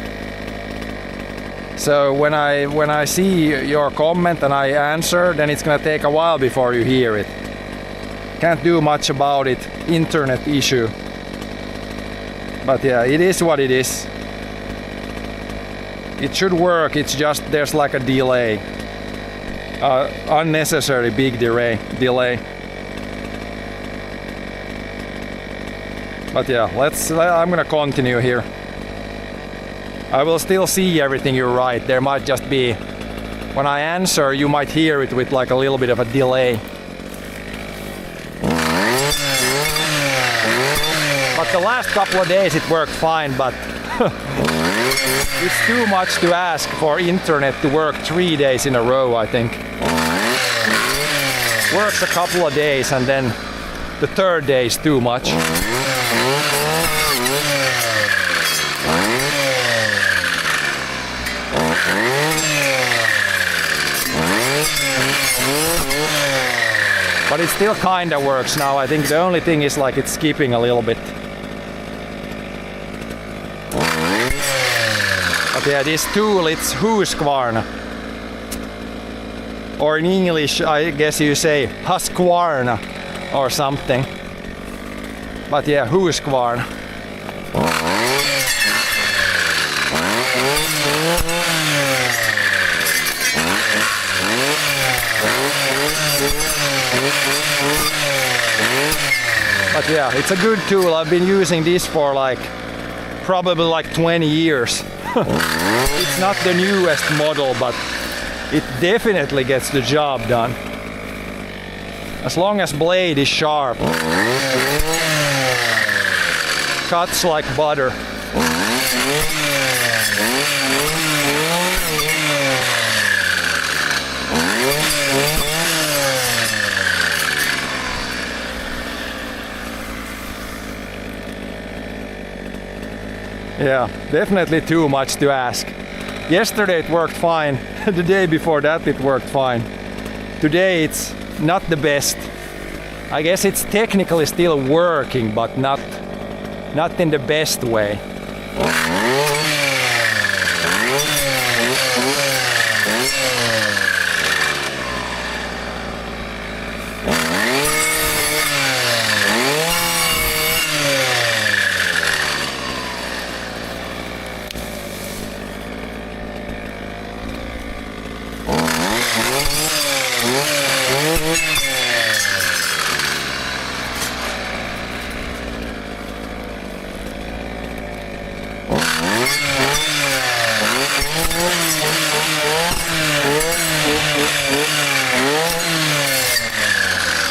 So when I see your comment and I answer, then it's gonna take a while before you hear it. Can't do much about it. Internet issue. But yeah, it is what it is. It should work, it's just there's like a delay. Unnecessary big delay. But yeah, I'm gonna continue here. I will still see everything you write. There might just be, when I answer, you might hear it with like a little bit of a delay. But the last couple of days it worked fine, but it's too much to ask for internet to work 3 days in a row, I think. Works a couple of days and then the third day is too much. But it still kinda works now. I think the only thing is like it's skipping a little bit. But yeah, this tool, it's Husqvarna. Or in English, I guess you say Husqvarna or something. But yeah, Husqvarna. But yeah, it's a good tool. I've been using this for like probably like 20 years. It's not the newest model, but it definitely gets the job done. As long as blade is sharp. Cuts like butter. Yeah, definitely too much to ask. Yesterday it worked fine. The day before that it worked fine. Today it's not the best. I guess it's technically still working, but not in the best way.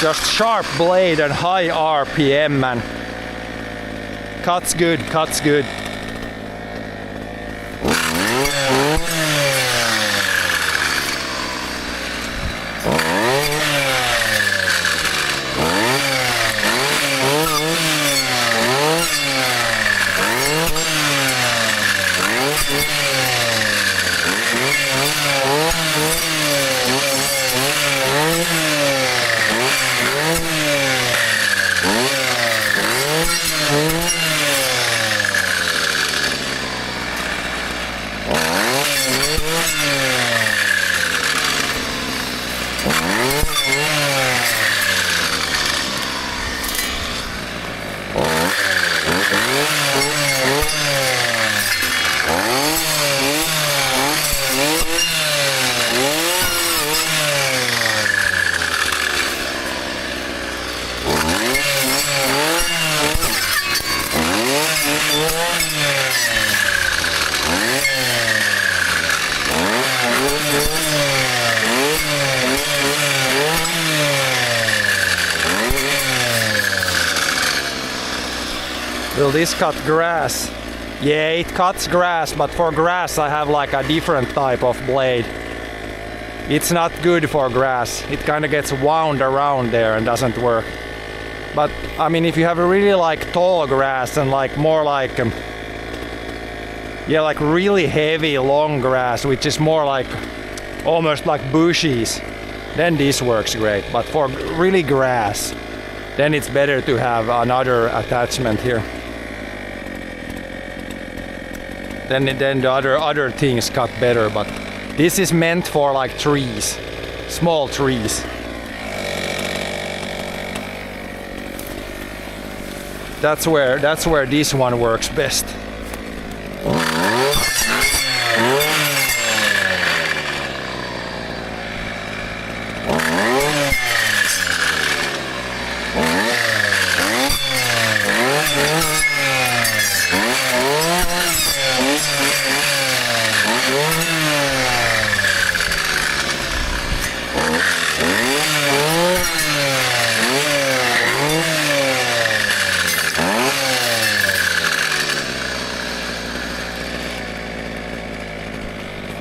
Just sharp blade and high RPM, and cuts good, cuts good. Will this cut grass? Yeah, it cuts grass, but for grass I have like a different type of blade. It's not good for grass. It kind of gets wound around there and doesn't work. But I mean, if you have a really like tall grass and like more like yeah, like really heavy long grass, which is more like almost like bushes, then this works great. But for really grass, then it's better to have another attachment here. Then the other things cut better, but this is meant for like trees, small trees. That's where this one works best.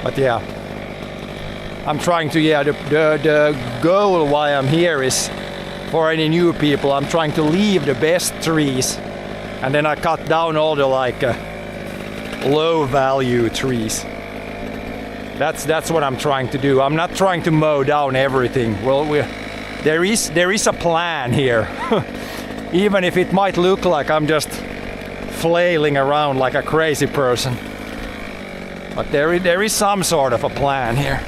But yeah, I'm trying to, yeah, the goal why I'm here is for any new people, I'm trying to leave the best trees and then I cut down all the like low value trees. That's what I'm trying to do. I'm not trying to mow down everything. Well, there is a plan here. Even if it might look like I'm just flailing around like a crazy person. But there is some sort of a plan here.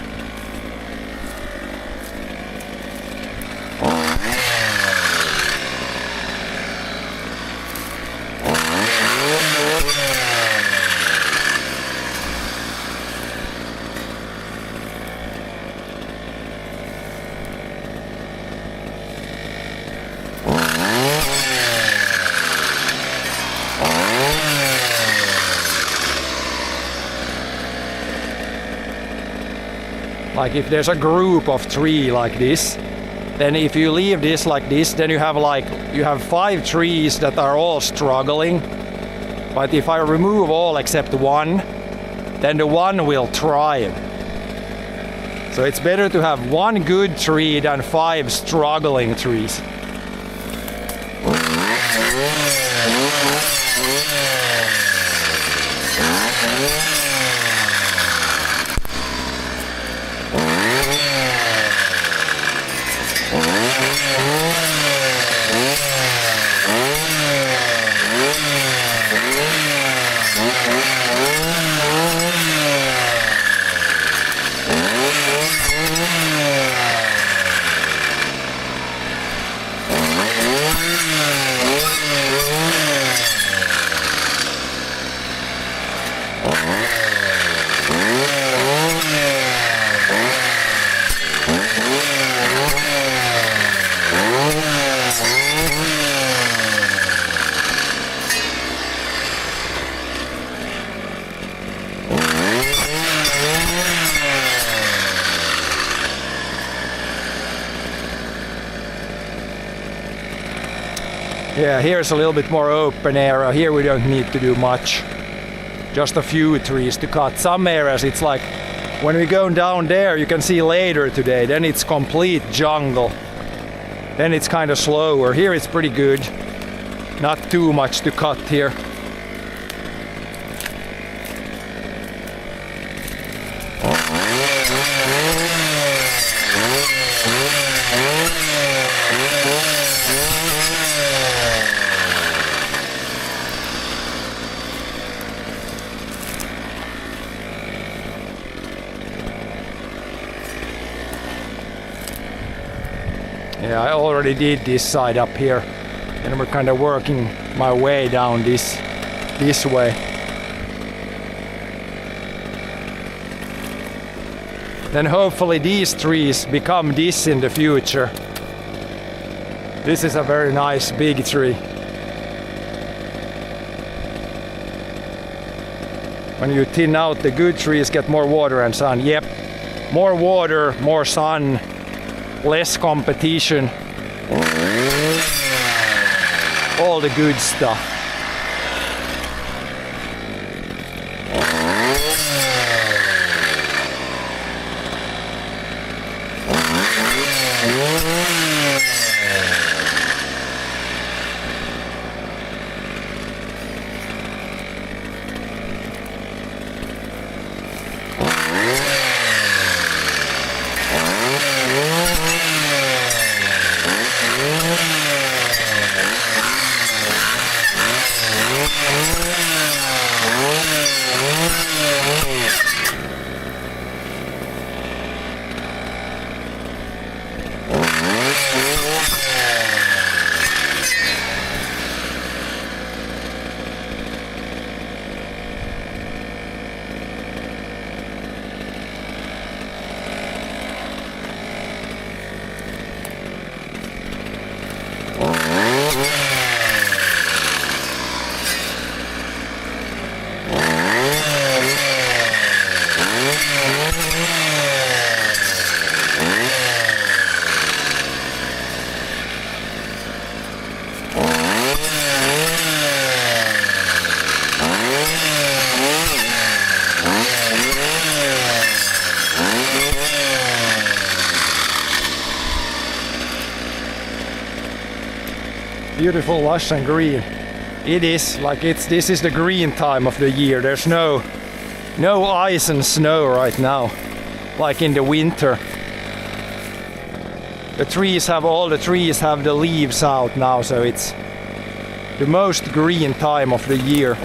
Like if there's a group of 3 like this, then if you leave this like this, then you have 5 trees that are all struggling. But if I remove all except one, then the one will thrive. So it's better to have 1 good tree than 5 struggling trees. Yeah, here's a little bit more open area. Here we don't need to do much. Just a few trees to cut. Some areas it's like when we go down there, you can see later today, then it's complete jungle. Then it's kind of slower. Here it's pretty good. Not too much to cut here. Yeah, I already did this side up here, and we're kind of working my way down this way. Then hopefully these trees become this in the future. This is a very nice big tree. When you thin out the good trees, get more water and sun. Yep, more water, more sun, less competition, all the good stuff. Beautiful, lush and green. It is like this is the green time of the year. There's no ice and snow right now, like in the winter. all the trees have the leaves out now, so it's the most green time of the year.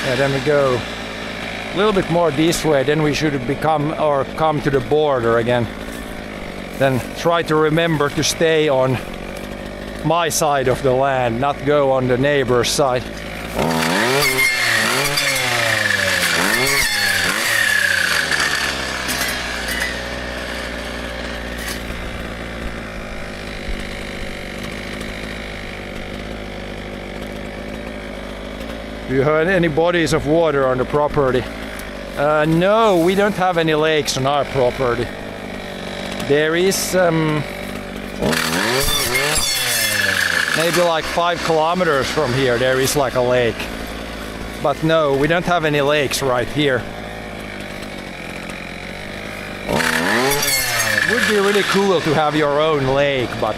Yeah, then we go a little bit more this way, then we should come to the border again. Then try to remember to stay on my side of the land, not go on the neighbor's side. Do you have any bodies of water on the property? No, we don't have any lakes on our property. There is maybe like 5 kilometers from here there is like a lake. But no, we don't have any lakes right here. It would be really cool to have your own lake, but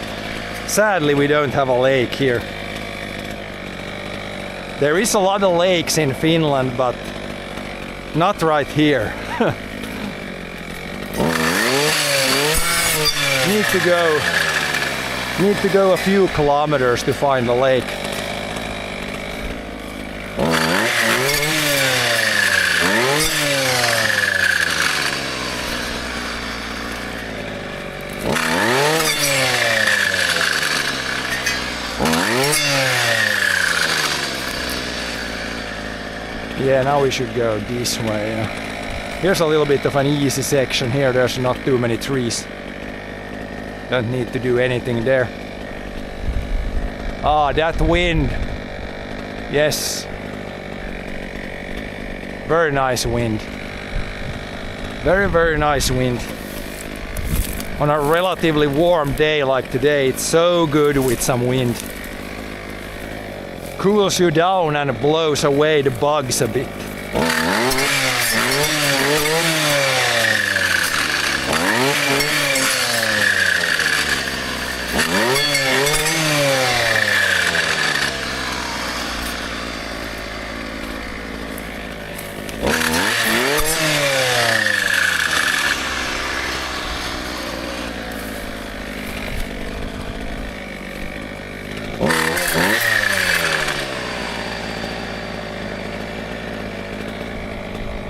sadly we don't have a lake here. There is a lot of lakes in Finland, but not right here. Need to go a few kilometers to find a lake. Yeah, now we should go this way. Here's a little bit of an easy section here. There's not too many trees. Don't need to do anything there. Ah, that wind. Yes. Very nice wind. Very, very nice wind. On a relatively warm day like today, it's so good with some wind. Cools you down and blows away the bugs a bit.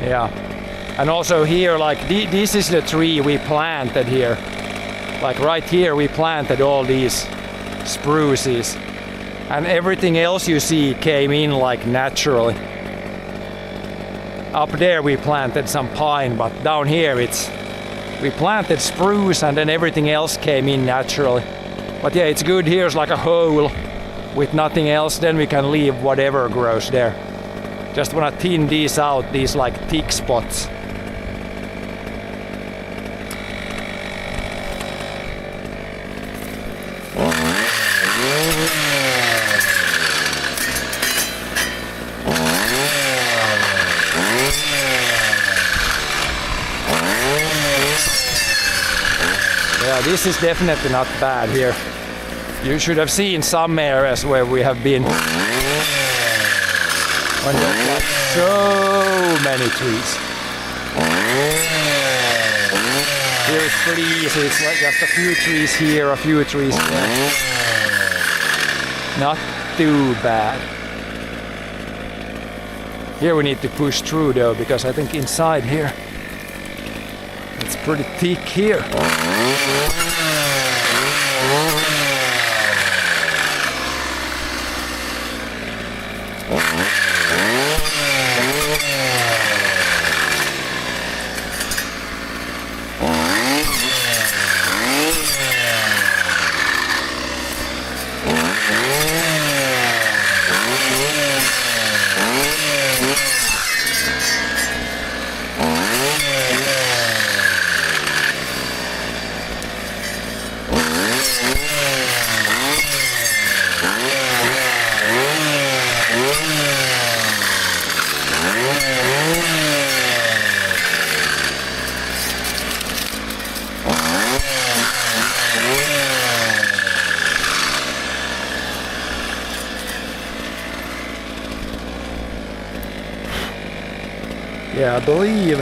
Yeah, and also here, like this is the tree we planted here. Like right here we planted all these spruces, and everything else you see came in like naturally. Up there we planted some pine, but down here we planted spruce and then everything else came in naturally. But yeah, it's good. Here's like a hole with nothing else, then we can leave whatever grows there. Just wanna thin these out, these like thick spots. Yeah, this is definitely not bad here. You should have seen some areas where we have been when there's like so many trees. Here it's pretty easy, it's like just a few trees here, a few trees there. Not too bad. Here we need to push through though, because I think inside here it's pretty thick here. Yeah, I believe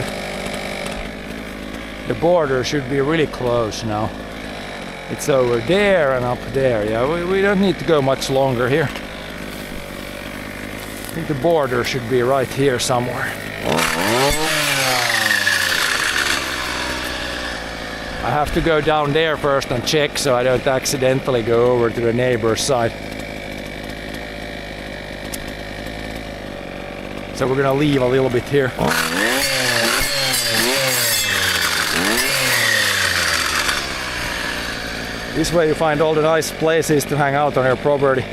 the border should be really close now. It's over there and up there. Yeah, we don't need to go much longer here. I think the border should be right here somewhere. I have to go down there first and check so I don't accidentally go over to the neighbor's side. So we're gonna leave a little bit here. This way you find all the nice places to hang out on your property.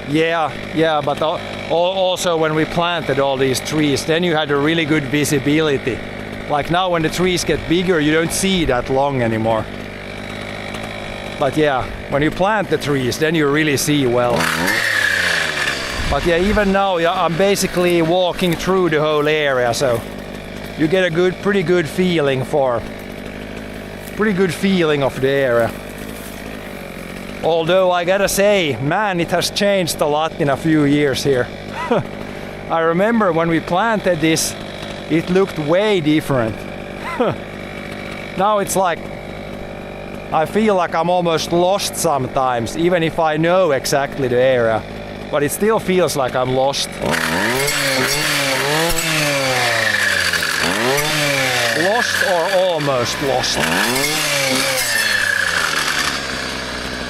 Yeah, but also when we planted all these trees, then you had a really good visibility. Like now when the trees get bigger, you don't see that long anymore. But yeah, when you plant the trees, then you really see well. But yeah, even now, yeah, I'm basically walking through the whole area, so you get a pretty good feeling of the area. Although I gotta say, man, it has changed a lot in a few years here. I remember when we planted this, it looked way different. Now it's like, I feel like I'm almost lost sometimes, even if I know exactly the area. But it still feels like I'm lost. Lost or almost lost.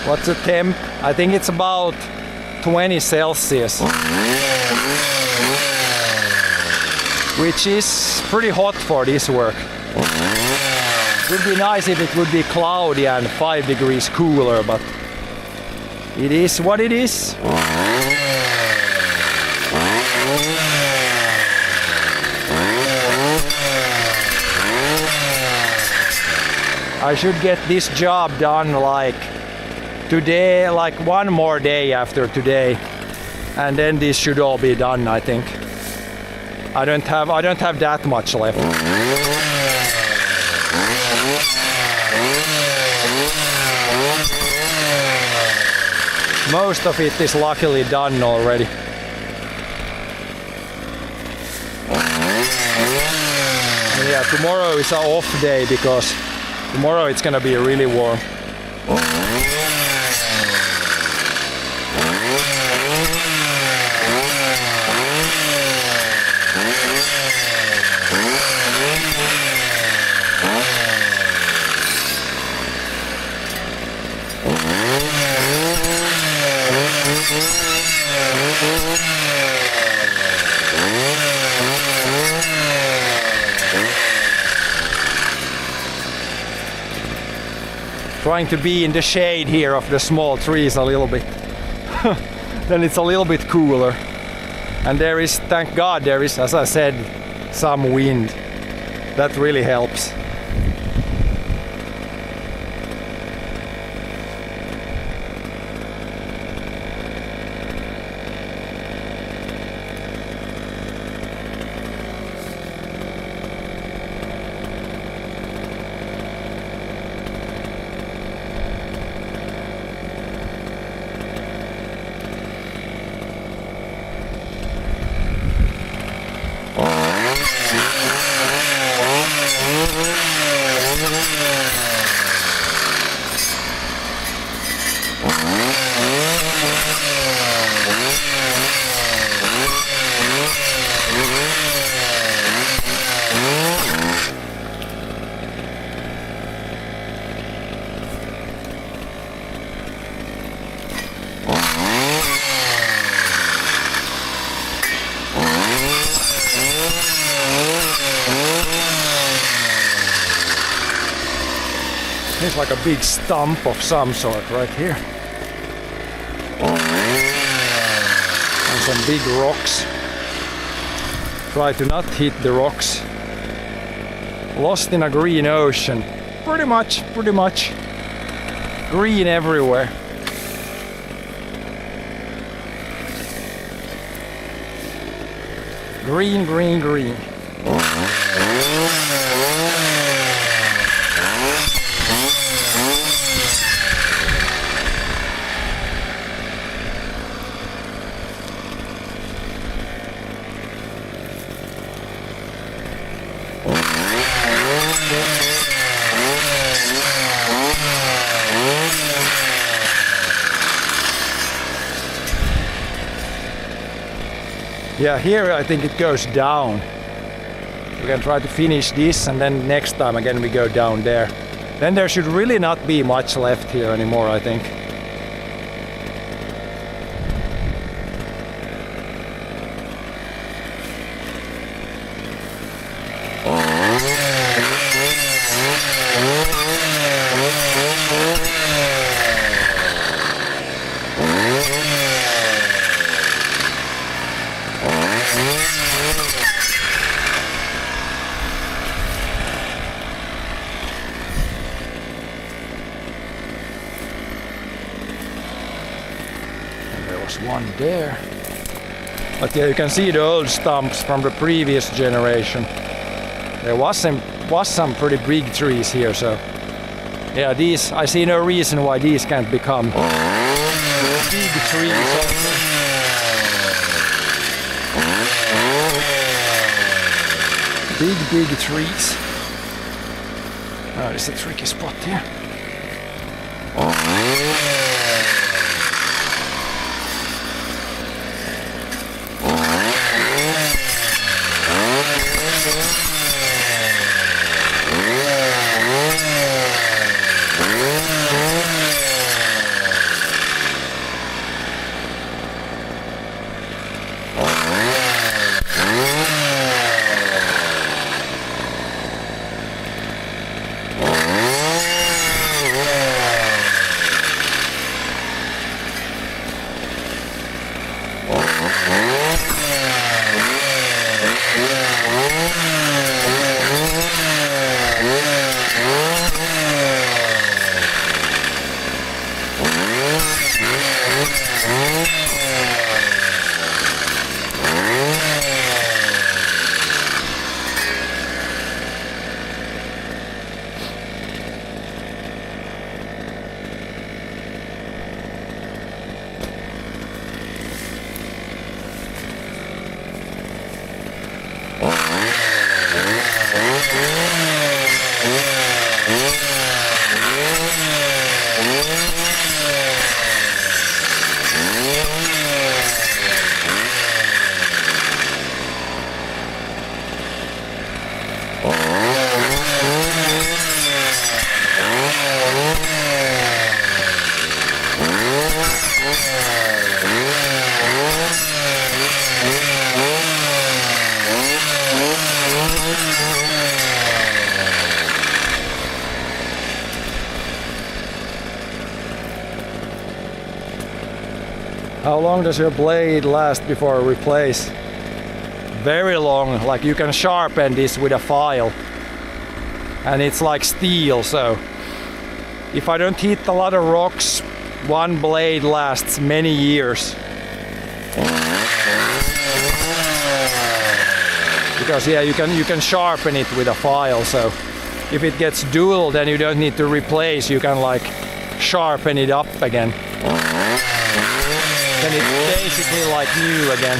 What's the temp? I think it's about 20 Celsius. Which is pretty hot for this work. It would be nice if it would be cloudy and 5 degrees cooler, but it is what it is. I should get this job done like today, like one more day after today, and then this should all be done, I think. I don't have that much left. Most of it is luckily done already. Yeah, tomorrow is an off day because tomorrow it's gonna be really warm. Trying to be in the shade here of the small trees a little bit. Then it's a little bit cooler. And there is, thank God, there is, as I said, some wind. That really helps. It's like a big stump of some sort right here. And some big rocks. Try to not hit the rocks. Lost in a green ocean. Pretty much. Green everywhere. Green. Yeah, here I think it goes down. We can try to finish this and then next time again we go down there. Then there should really not be much left here anymore, I think. One there. But yeah, you can see the old stumps from the previous generation. There was some pretty big trees here, so yeah, these, I see no reason why these can't become big trees also. Big trees. Oh, this is a tricky spot here. How long does your blade last before replace? Very long, like you can sharpen this with a file. And it's like steel, so if I don't hit a lot of rocks, one blade lasts many years. Because yeah, you can sharpen it with a file, so if it gets dull, then you don't need to replace, you can like sharpen it up again. Then it's basically like new again.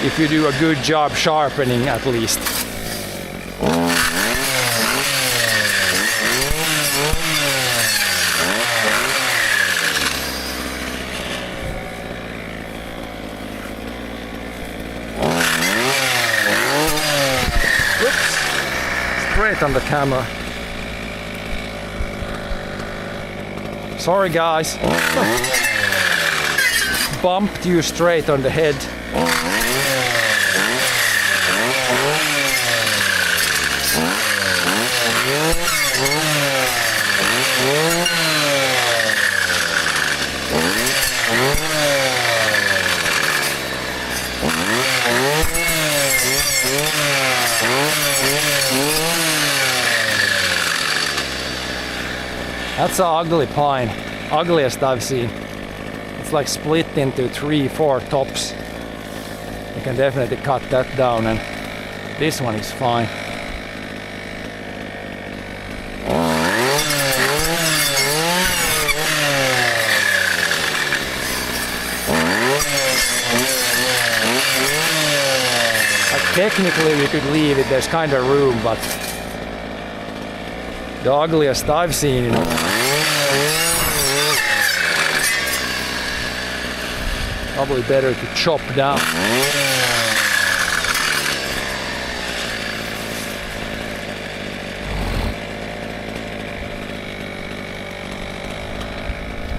If you do a good job sharpening at least. Whoops! Straight on the camera. Sorry guys. Bumped you straight on the head. That's an ugly pine, ugliest I've seen. It's like split into 3-4 tops. You can definitely cut that down, and this one is fine. Technically we could leave it, there's kind of room, but the ugliest I've seen, probably better to chop down.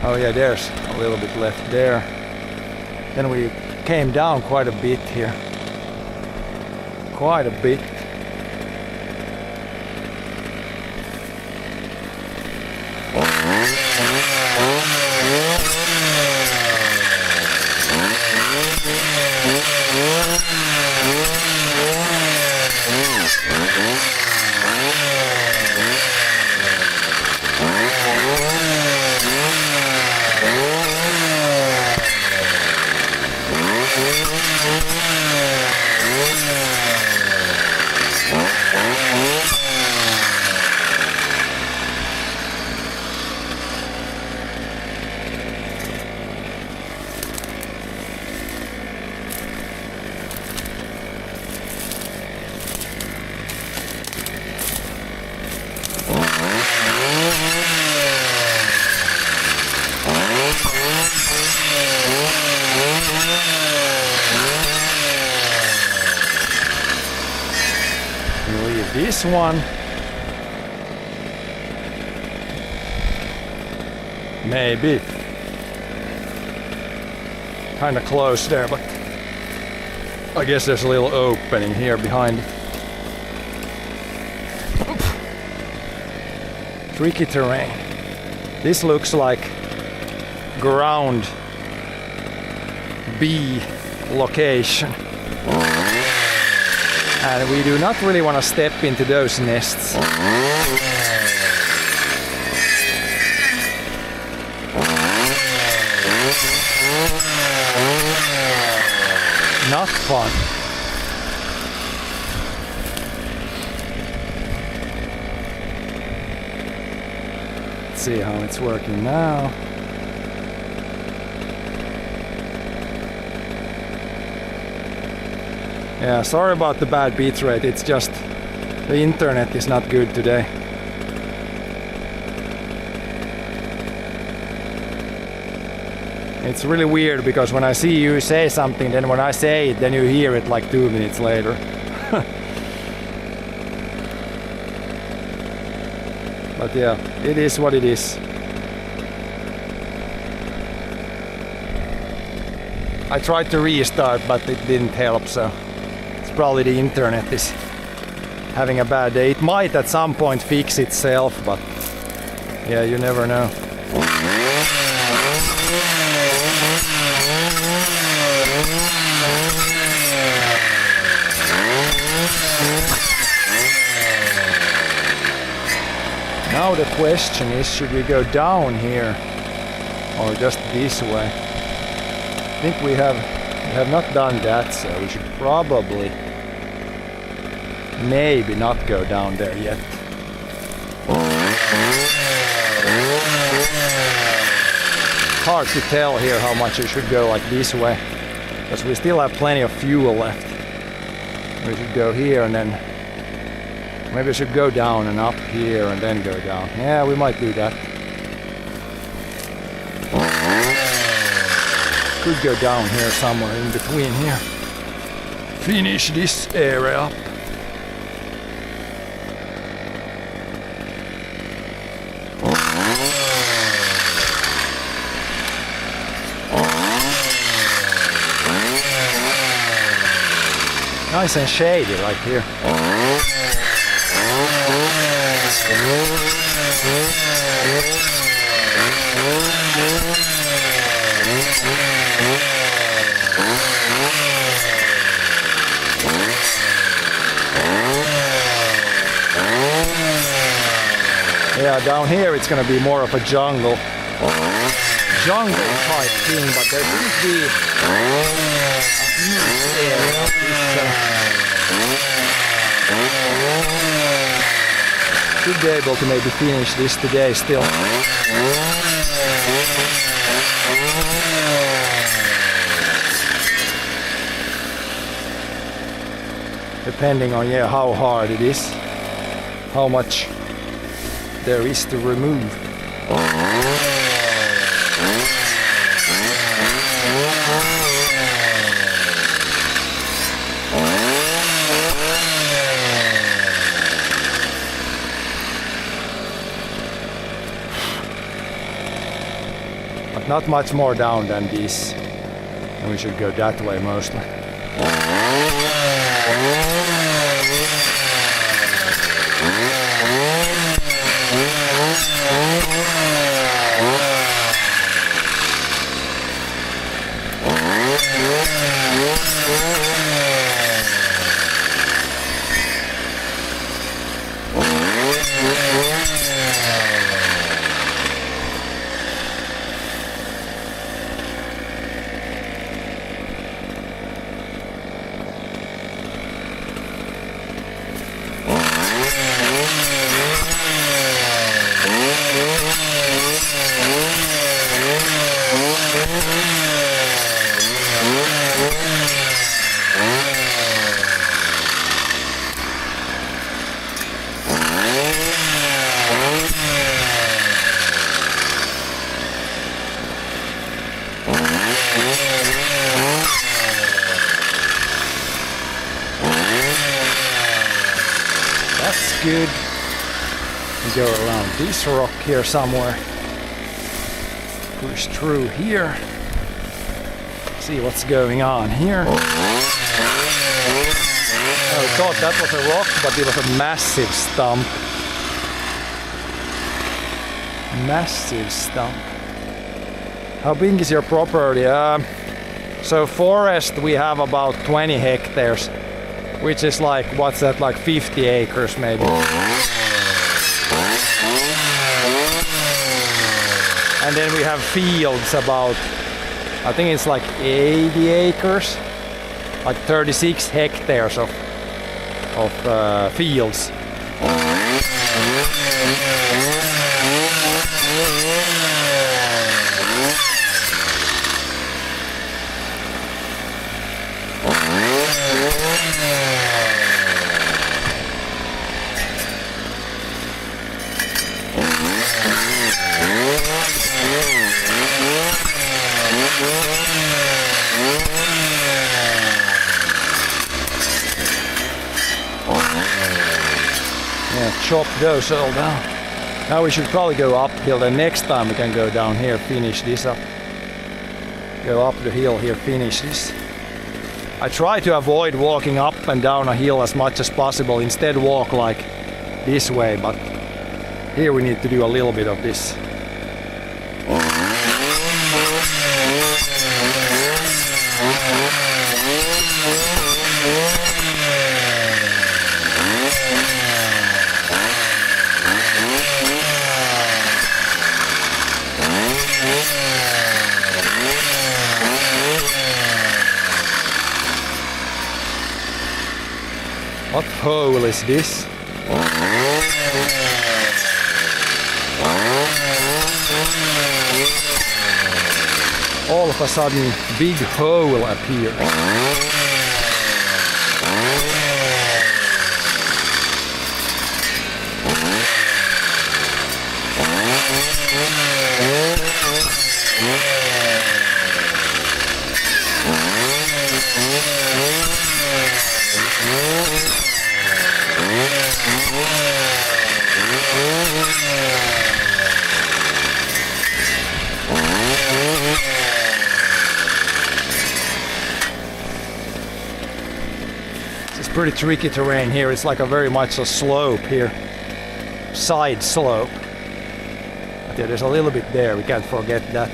Oh yeah, there's a little bit left there. Then we came down quite a bit here. Quite a bit. This one, maybe, kind of close there, but I guess there's a little opening here behind. Tricky terrain. This looks like ground B location. And we do not really want to step into those nests. Not fun. Let's see how it's working now. Yeah, sorry about the bad beat rate, it's just the internet is not good today. It's really weird because when I see you say something, then when I say it, then you hear it like 2 minutes later. But yeah, it is what it is. I tried to restart, but it didn't help, so probably the internet is having a bad day. It might at some point fix itself, but yeah, you never know. Now the question is, should we go down here or just this way? I think we have not done that, so we should probably maybe not go down there yet. Hard to tell here how much it should go like this way, because we still have plenty of fuel left. We should go here and then maybe we should go down and up here and then go down. Yeah, we might do that. Could go down here somewhere in between here. Finish this area up. Nice and shady right here. Yeah, down here it's gonna be more of a jungle type thing, but there should be a huge area of this. Should be able to maybe finish this today still. Depending on how hard it is, how much there is to remove. But not much more down than this, and we should go that way mostly. That's good. We go around this rock here somewhere. Push through here. See what's going on here. Oh, I thought that was a rock, but it was a massive stump. Massive stump. How big is your property? So forest we have about 20 hectares, which is like, what's that, like 50 acres maybe. And then we have fields about, I think it's like 80 acres, like 36 hectares of fields. Yeah, chop those all down. Now we should probably go uphill, then next time we can go down here, finish this up. Go up the hill here, finish this. I try to avoid walking up and down a hill as much as possible, instead walk like this way, but here we need to do a little bit of this. What hole is this? All of a sudden, big hole appears. It's pretty tricky terrain here. It's like a very much a slope here, side slope. But yeah, there's a little bit there. We can't forget that.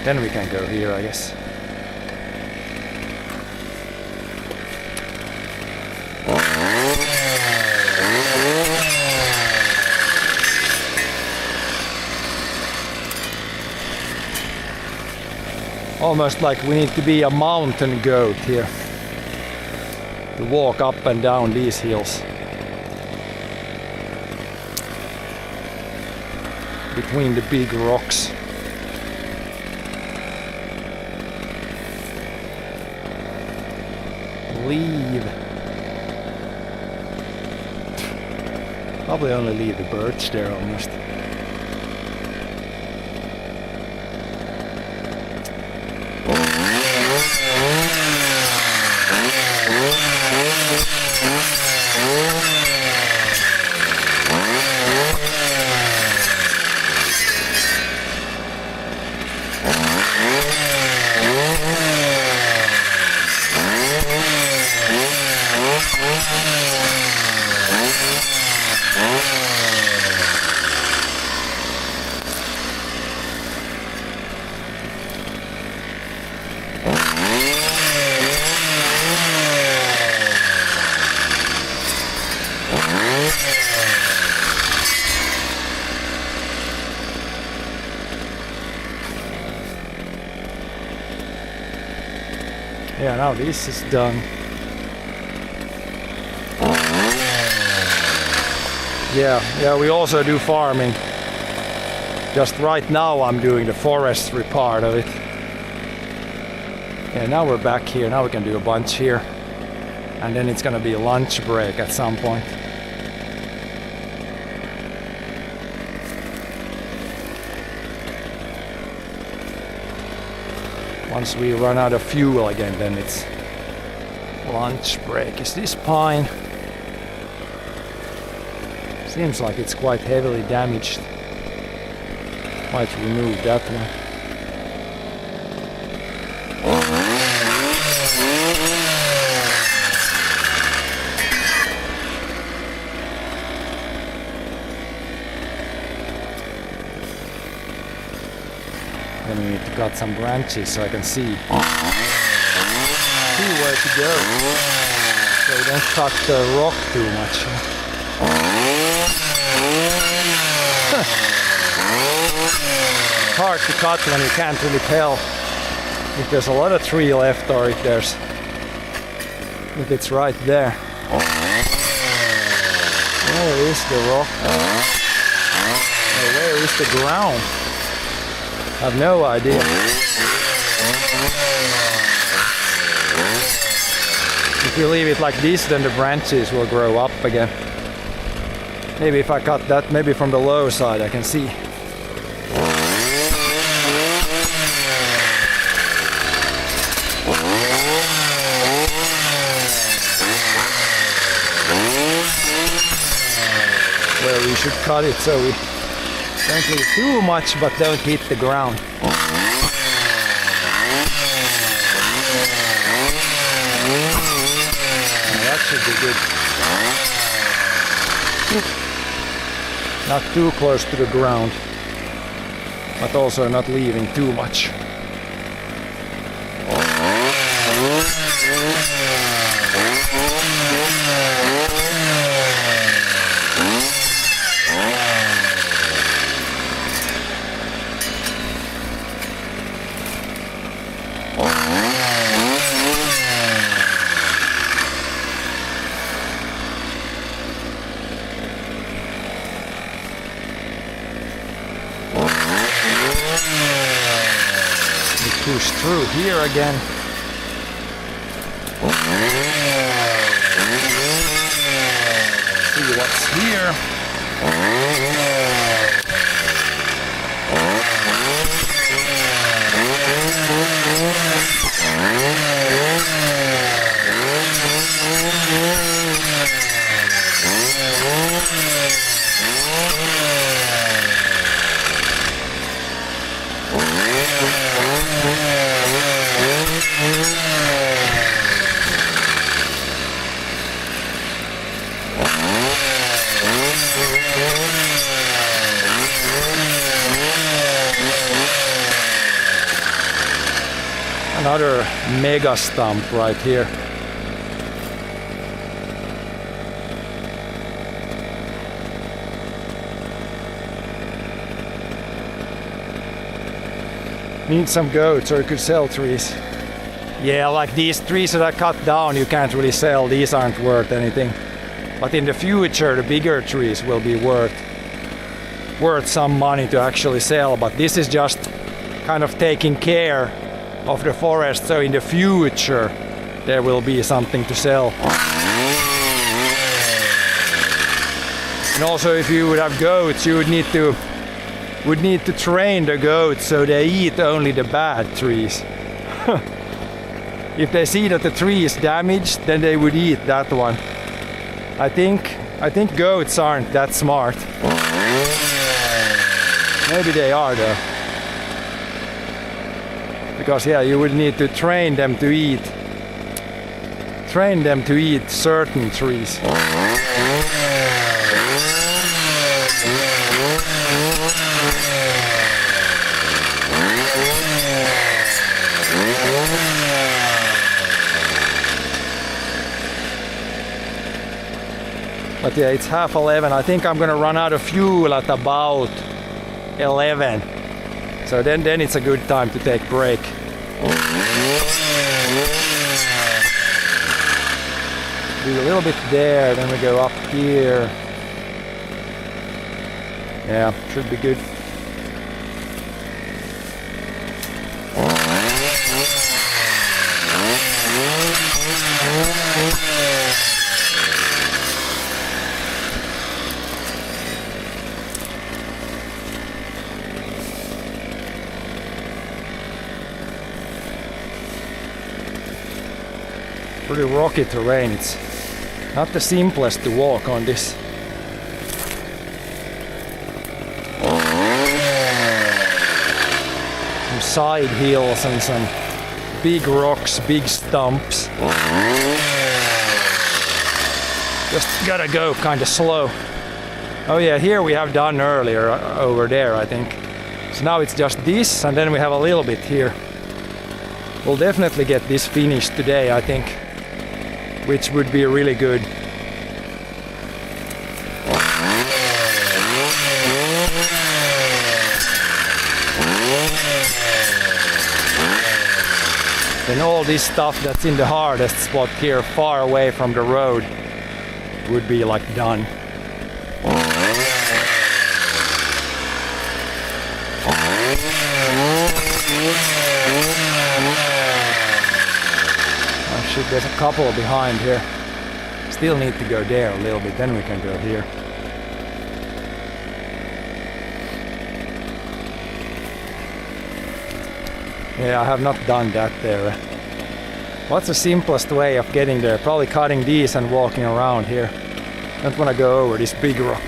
Then we can go here, I guess. almost like we need to be a mountain goat here to walk up and down these hills between the big rocks. Leave. Probably only leave the birch there almost. Yeah, now this is done. Yeah, we also do farming. Just right now I'm doing the forestry part of it. Yeah, now we're back here. Now we can do a bunch here. And then it's gonna be a lunch break at some point. Once we run out of fuel again, then it's lunch break. Is this pine? Seems like it's quite heavily damaged. Might remove that one. Then we need to cut some branches so I can see where to go. So we don't cut the rock too much. Hard to cut when you can't really tell if there's a lot of tree left or if it's right there. Where is the rock? Or where is the ground? I have no idea. If you leave it like this, then the branches will grow up again. Maybe if I cut that, maybe from the low side I can see. Where we should cut it so we don't leave too much but don't hit the ground. That should be good. Not too close to the ground, but also not leaving too much. Push through here again. See what's here. Another mega stump right here. Need some goats, or you could sell trees. Yeah, like these trees that I cut down, you can't really sell. These aren't worth anything. But in the future, the bigger trees will be worth some money to actually sell. But this is just kind of taking care of the forest, so in the future there will be something to sell. And also, if you would have goats, you would need to train the goats so they eat only the bad trees. If they see that the tree is damaged, then they would eat that one. I think goats aren't that smart. Maybe they are though. Because yeah, you would need to train them to eat certain trees. But yeah, it's 11:30. I think I'm gonna run out of fuel at about 11. So then it's a good time to take break. Do a little bit there, then we go up here. Yeah, should be good. Pretty rocky terrain. It's not the simplest to walk on this. Some side hills and some big rocks, big stumps. Just gotta go kind of slow. Oh yeah, here we have done earlier over there, I think. So now it's just this, and then we have a little bit here. We'll definitely get this finished today, I think, which would be really good. Then all this stuff that's in the hardest spot here, far away from the road, would be like done. Oh shit, there's a couple behind here. Still need to go there a little bit, then we can go here. Yeah, I have not done that there. What's the simplest way of getting there? Probably cutting these and walking around here. Don't want to go over this big rock.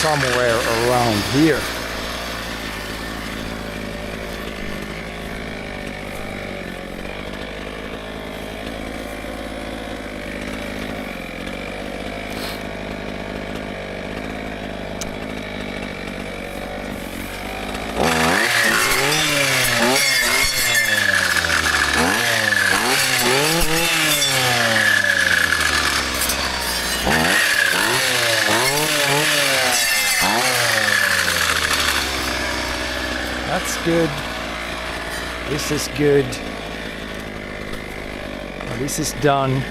Somewhere around here. That's good. This is good. Well, this is done.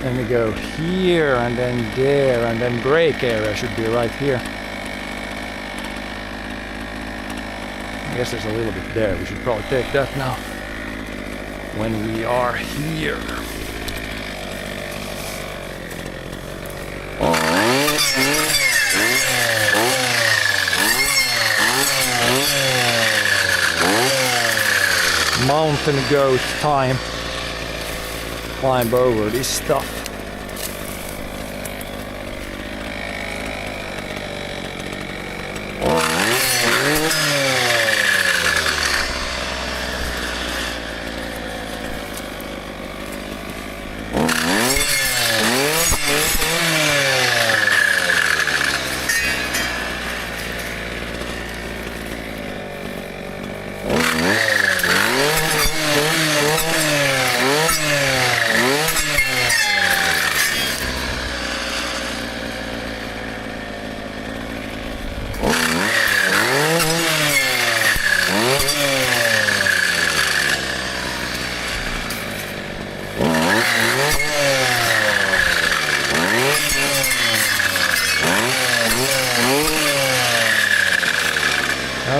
Then we go here and then there, and then break area should be right here. I guess there's a little bit there. We should probably take that now when we are here. Mountain goat time. Climb over this stuff.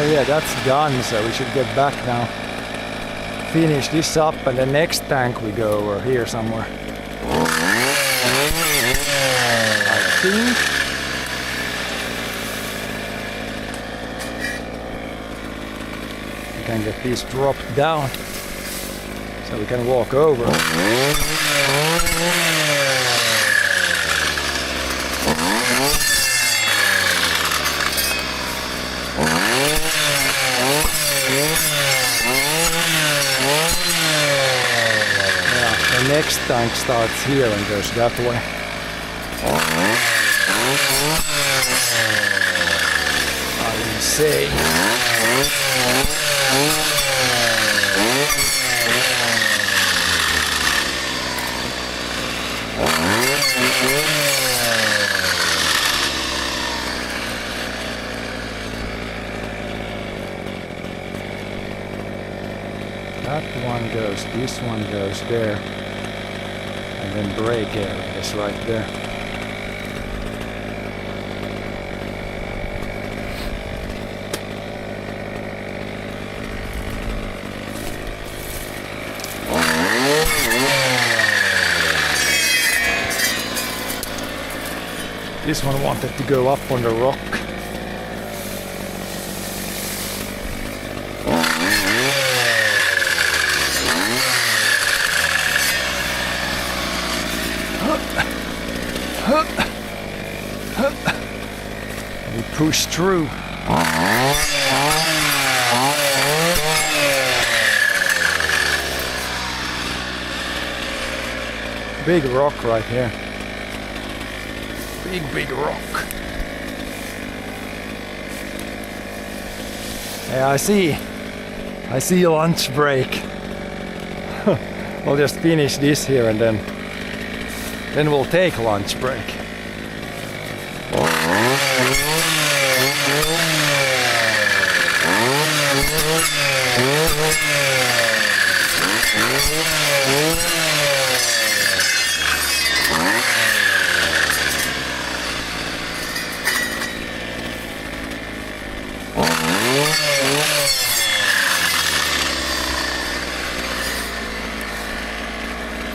Oh yeah, that's done, so we should get back now. Finish this up and the next tank we go over here somewhere. I think. We can get these dropped down so we can walk over. The next tank starts here and goes that way. I will say. That one goes, this one goes there. And then brake area is right there. This one wanted to go up on the rock. We push through. Big rock right here. Big rock. Yeah, I see a lunch break. We'll just finish this here and then we'll take a lunch break.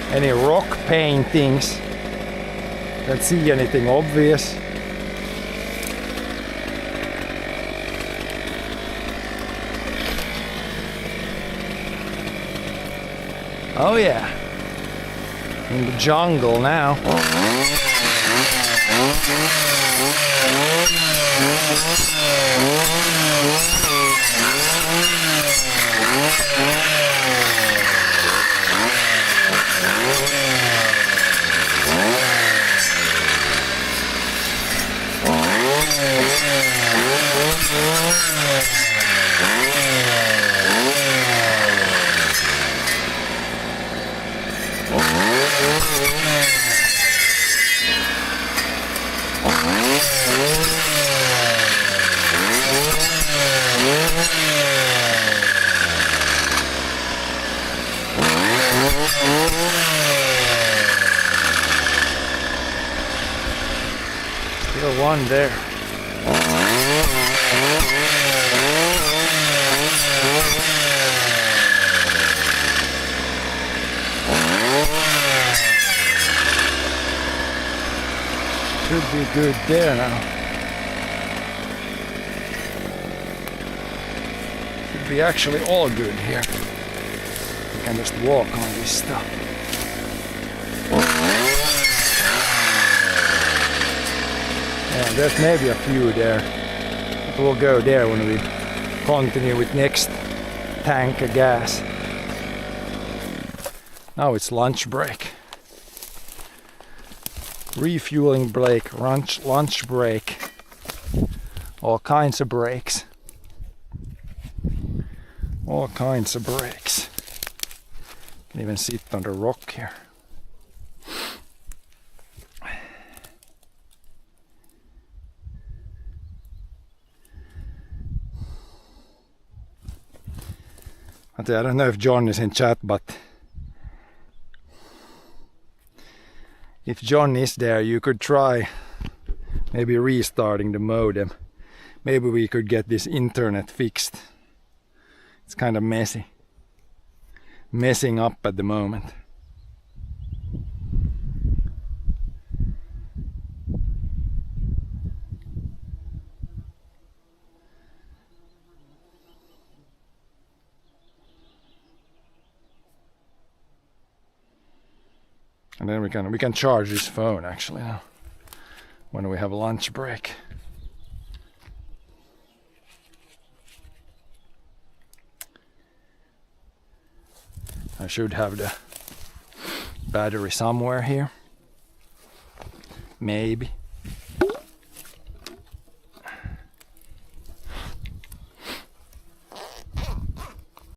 Any rock paintings? Don't see anything obvious. Oh yeah, in the jungle now. Still one there. Should be good there now. Should be actually all good here. We can just walk on this stuff. Yeah, there's maybe a few there. But we'll go there when we continue with next tank of gas. Now it's lunch break. Refueling break, lunch break. All kinds of breaks. All kinds of breaks. Can even sit on the rock here. I don't know if John is in chat, but if John is there, you could try maybe restarting the modem. maybe we could get this internet fixed. It's kind of messing up at the moment. And then we can charge this phone actually now when we have lunch break. I should have the battery somewhere here. Maybe.